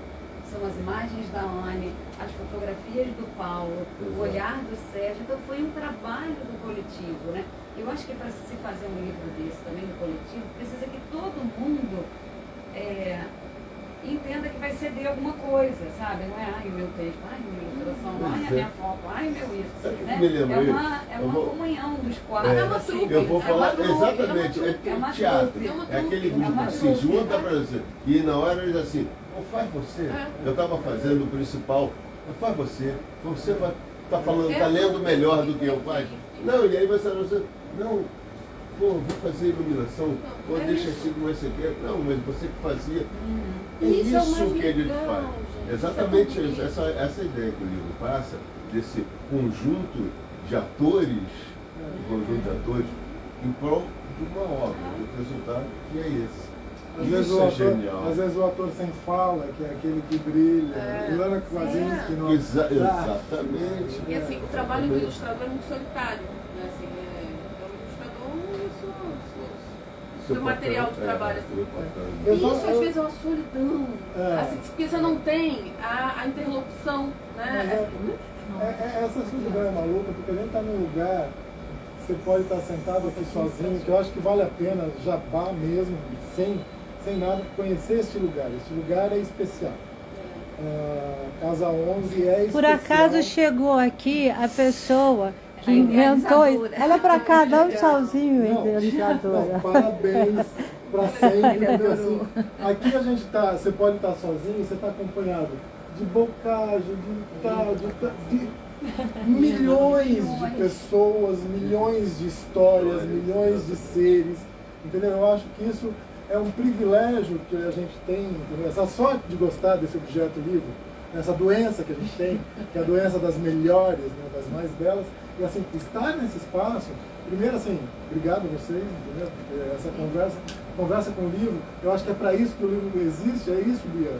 são as imagens da Anne, as fotografias do Paulo, o olhar do Sérgio. Então foi um trabalho do coletivo, né? Eu acho que para se fazer um livro desse também do coletivo, precisa que todo mundo entenda que vai ceder alguma coisa, sabe? Não é, ai, o meu texto, ai, a minha ilustração, ai, a minha foto, ai, o meu isso. Né? É uma comunhão dos quatro. É uma trupe. Eu vou falar trupe, exatamente, é uma teatro. trupe. É aquele É uma grupo que se trupe, junta né? para você. E na hora eles assim, faz você. Eu estava fazendo o principal, faz você. Você vai tá falando, tá lendo melhor do que eu faço. Não, e aí você não, vou fazer iluminação, deixa assim como esse aqui. Não, mas você que fazia. É isso que ele faz. Exatamente isso. Essa ideia que o livro passa, desse conjunto de atores, em prol de uma obra, o resultado que é esse. Isso é genial. Às vezes o ator sem fala, que é aquele que brilha. Ilana Krasinski, não. Exatamente. E assim, o trabalho do ilustrador é muito solitário. Né? Assim, o ilustrador, seu material de trabalho. E isso às vezes é uma solidão. Assim, porque você não tem a interlocução. Né? Essa solidão é maluca, porque a gente está num lugar, você pode estar sentado aqui sozinho, que eu acho que vale a pena, jabá mesmo, sem nada, conhecer este lugar. Este lugar é especial. Casa 11 é especial. Por acaso chegou aqui a pessoa que inventou isso. Olha pra cá, dá um tchauzinho, idealizadora. Não, parabéns para sempre. Porque, assim, aqui a gente tá, você pode estar sozinho, você está acompanhado de bocagem, de milhões de pessoas, milhões de histórias, milhões de seres. Entendeu? Eu acho que isso é um privilégio que a gente tem, entendeu? Essa sorte de gostar desse objeto livre, essa doença que a gente tem, que é a doença das melhores, né, das mais belas. E assim, estar nesse espaço, primeiro assim, obrigado a vocês, entendeu? Essa conversa com o livro, eu acho que é para isso que o livro existe, é isso, Bia.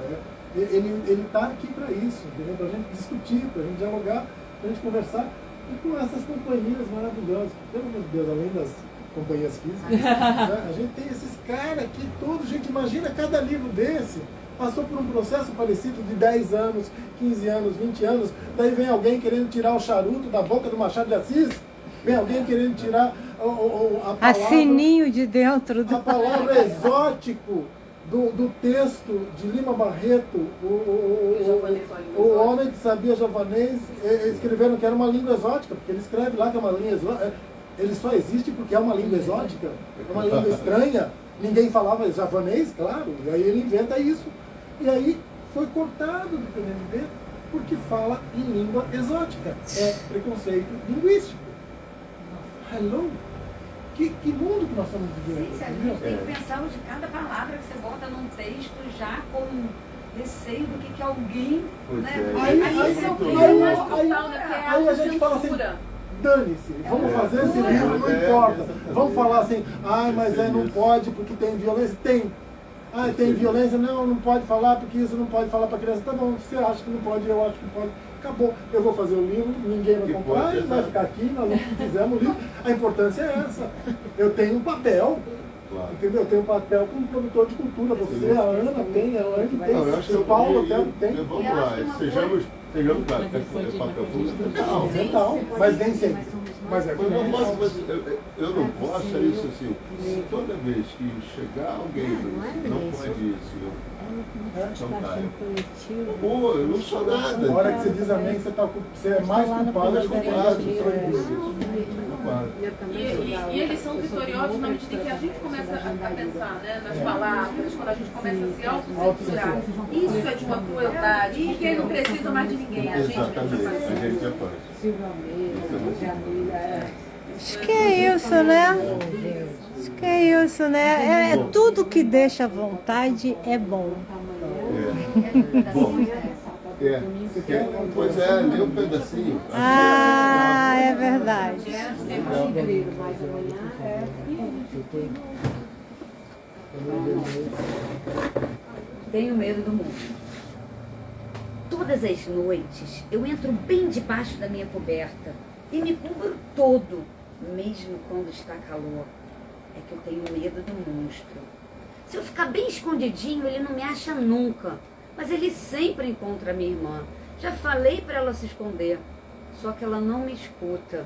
Ele está aqui para isso, entendeu? Para a gente discutir, para a gente dialogar, para a gente conversar e com essas companhias maravilhosas. Pelo amor de Deus, além das companhias físicas, né? A gente tem esses caras aqui todos, gente, imagina cada livro desse. Passou por um processo parecido de 10 anos, 15 anos, 20 anos. Daí vem alguém querendo tirar o charuto da boca do Machado de Assis. Vem alguém querendo tirar a palavra... Sininho de dentro do... A palavra exótico do texto de Lima Barreto. O homem que sabia javanês, escreveram que era uma língua exótica, porque ele escreve lá que é uma língua exótica. Ele só existe porque é uma língua exótica, é uma língua estranha. Ninguém falava javanês, claro, e aí ele inventa isso. E aí foi cortado do PNLD porque fala em língua exótica. É preconceito linguístico. Hello? Que mundo que nós estamos vivendo? Sim, Sérgio, a gente tem que pensar hoje cada palavra que você bota num texto já com receio do que alguém, Pois né? é. Aí Aí isso é o é que o é mais total, né? Que é aí a gente fala assim, autocensura. dane-se, vamos fazer esse livro, não importa. Vamos falar assim, mas não pode porque tem violência. Tem. Tem violência, não pode falar porque isso não pode falar para criança. Tá bom, você acha que não pode, eu acho que pode. Acabou, eu vou fazer o livro, ninguém vai comprar, ele vai ficar aqui, nós não fizemos o livro. A importância é essa. Eu tenho um papel. Claro. Entendeu? Eu tenho um papel como produtor de cultura. Você, a Ana tem, a Ana Não, eu acho tem, que o Paulo tem. Vamos lá, sejamos claros, é papel fundamental. Mas nem sempre. Mas é Eu não posso, é isso assim, se toda vez que chegar alguém não pode isso, então cara, pô, eu não sou nada. Na hora que você diz amém, você é mais culpado do que E eles são vitoriosos na medida em que a gente começa a pensar, né, nas palavras, quando a gente começa a se autocensurar. Isso é de uma crueldade, porque ele não precisa mais de ninguém. A gente Exatamente, a gente já faz. Acho que é isso, né? Acho que é isso, né? Tudo que deixa à vontade é bom. Bom, pois é, lê um pedacinho. É verdade. Tenho medo do mundo. Todas as noites eu entro bem debaixo da minha coberta e me cubro todo, mesmo quando está calor. É que eu tenho medo do monstro. Se eu ficar bem escondidinho, ele não me acha nunca. Mas ele sempre encontra a minha irmã. Já falei para ela se esconder, só que ela não me escuta.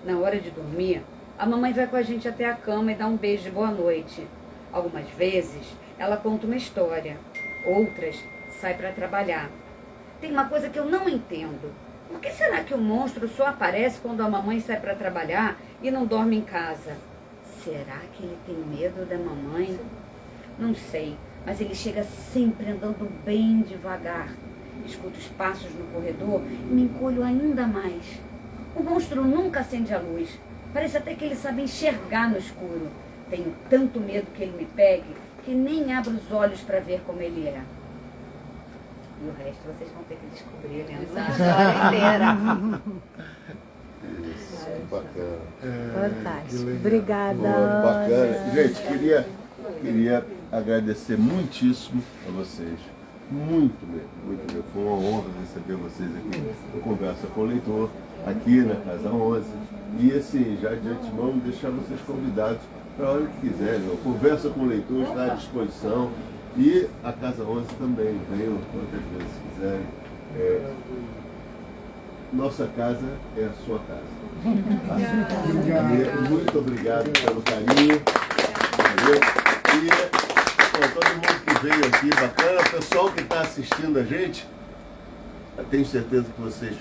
Na hora de dormir, a mamãe vai com a gente até a cama e dá um beijo de boa noite. Algumas vezes, ela conta uma história. Outras, sai para trabalhar. Tem uma coisa que eu não entendo. Por que será que o monstro só aparece quando a mamãe sai para trabalhar e não dorme em casa? Será que ele tem medo da mamãe? Não sei, mas ele chega sempre andando bem devagar. Escuto os passos no corredor e me encolho ainda mais. O monstro nunca acende a luz. Parece até que ele sabe enxergar no escuro. Tenho tanto medo que ele me pegue que nem abro os olhos para ver como ele é. E o resto vocês vão ter que descobrir lendo essa história inteira. Isso, bacana. Fantástico. Obrigada. Bacana. Gente, queria agradecer muitíssimo a vocês. Muito mesmo, muito mesmo. Foi uma honra receber vocês aqui no Conversa com o Leitor, aqui na Casa 11. E assim, já de antemão, deixar vocês convidados para a hora que quiserem. A Conversa com o Leitor está à disposição. E a Casa 11 também, venham quantas vezes quiserem. Nossa casa é a sua casa. Muito obrigado pelo carinho. Valeu. E todo mundo que veio aqui, bacana. O pessoal que está assistindo a gente, eu tenho certeza que vocês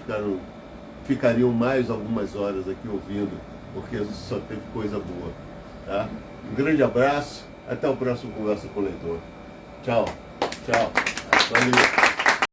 ficariam mais algumas horas aqui ouvindo, porque só teve coisa boa. Tá? Um grande abraço. Até o próximo Conversa com o Leitor. Tchau. Tchau. Valeu.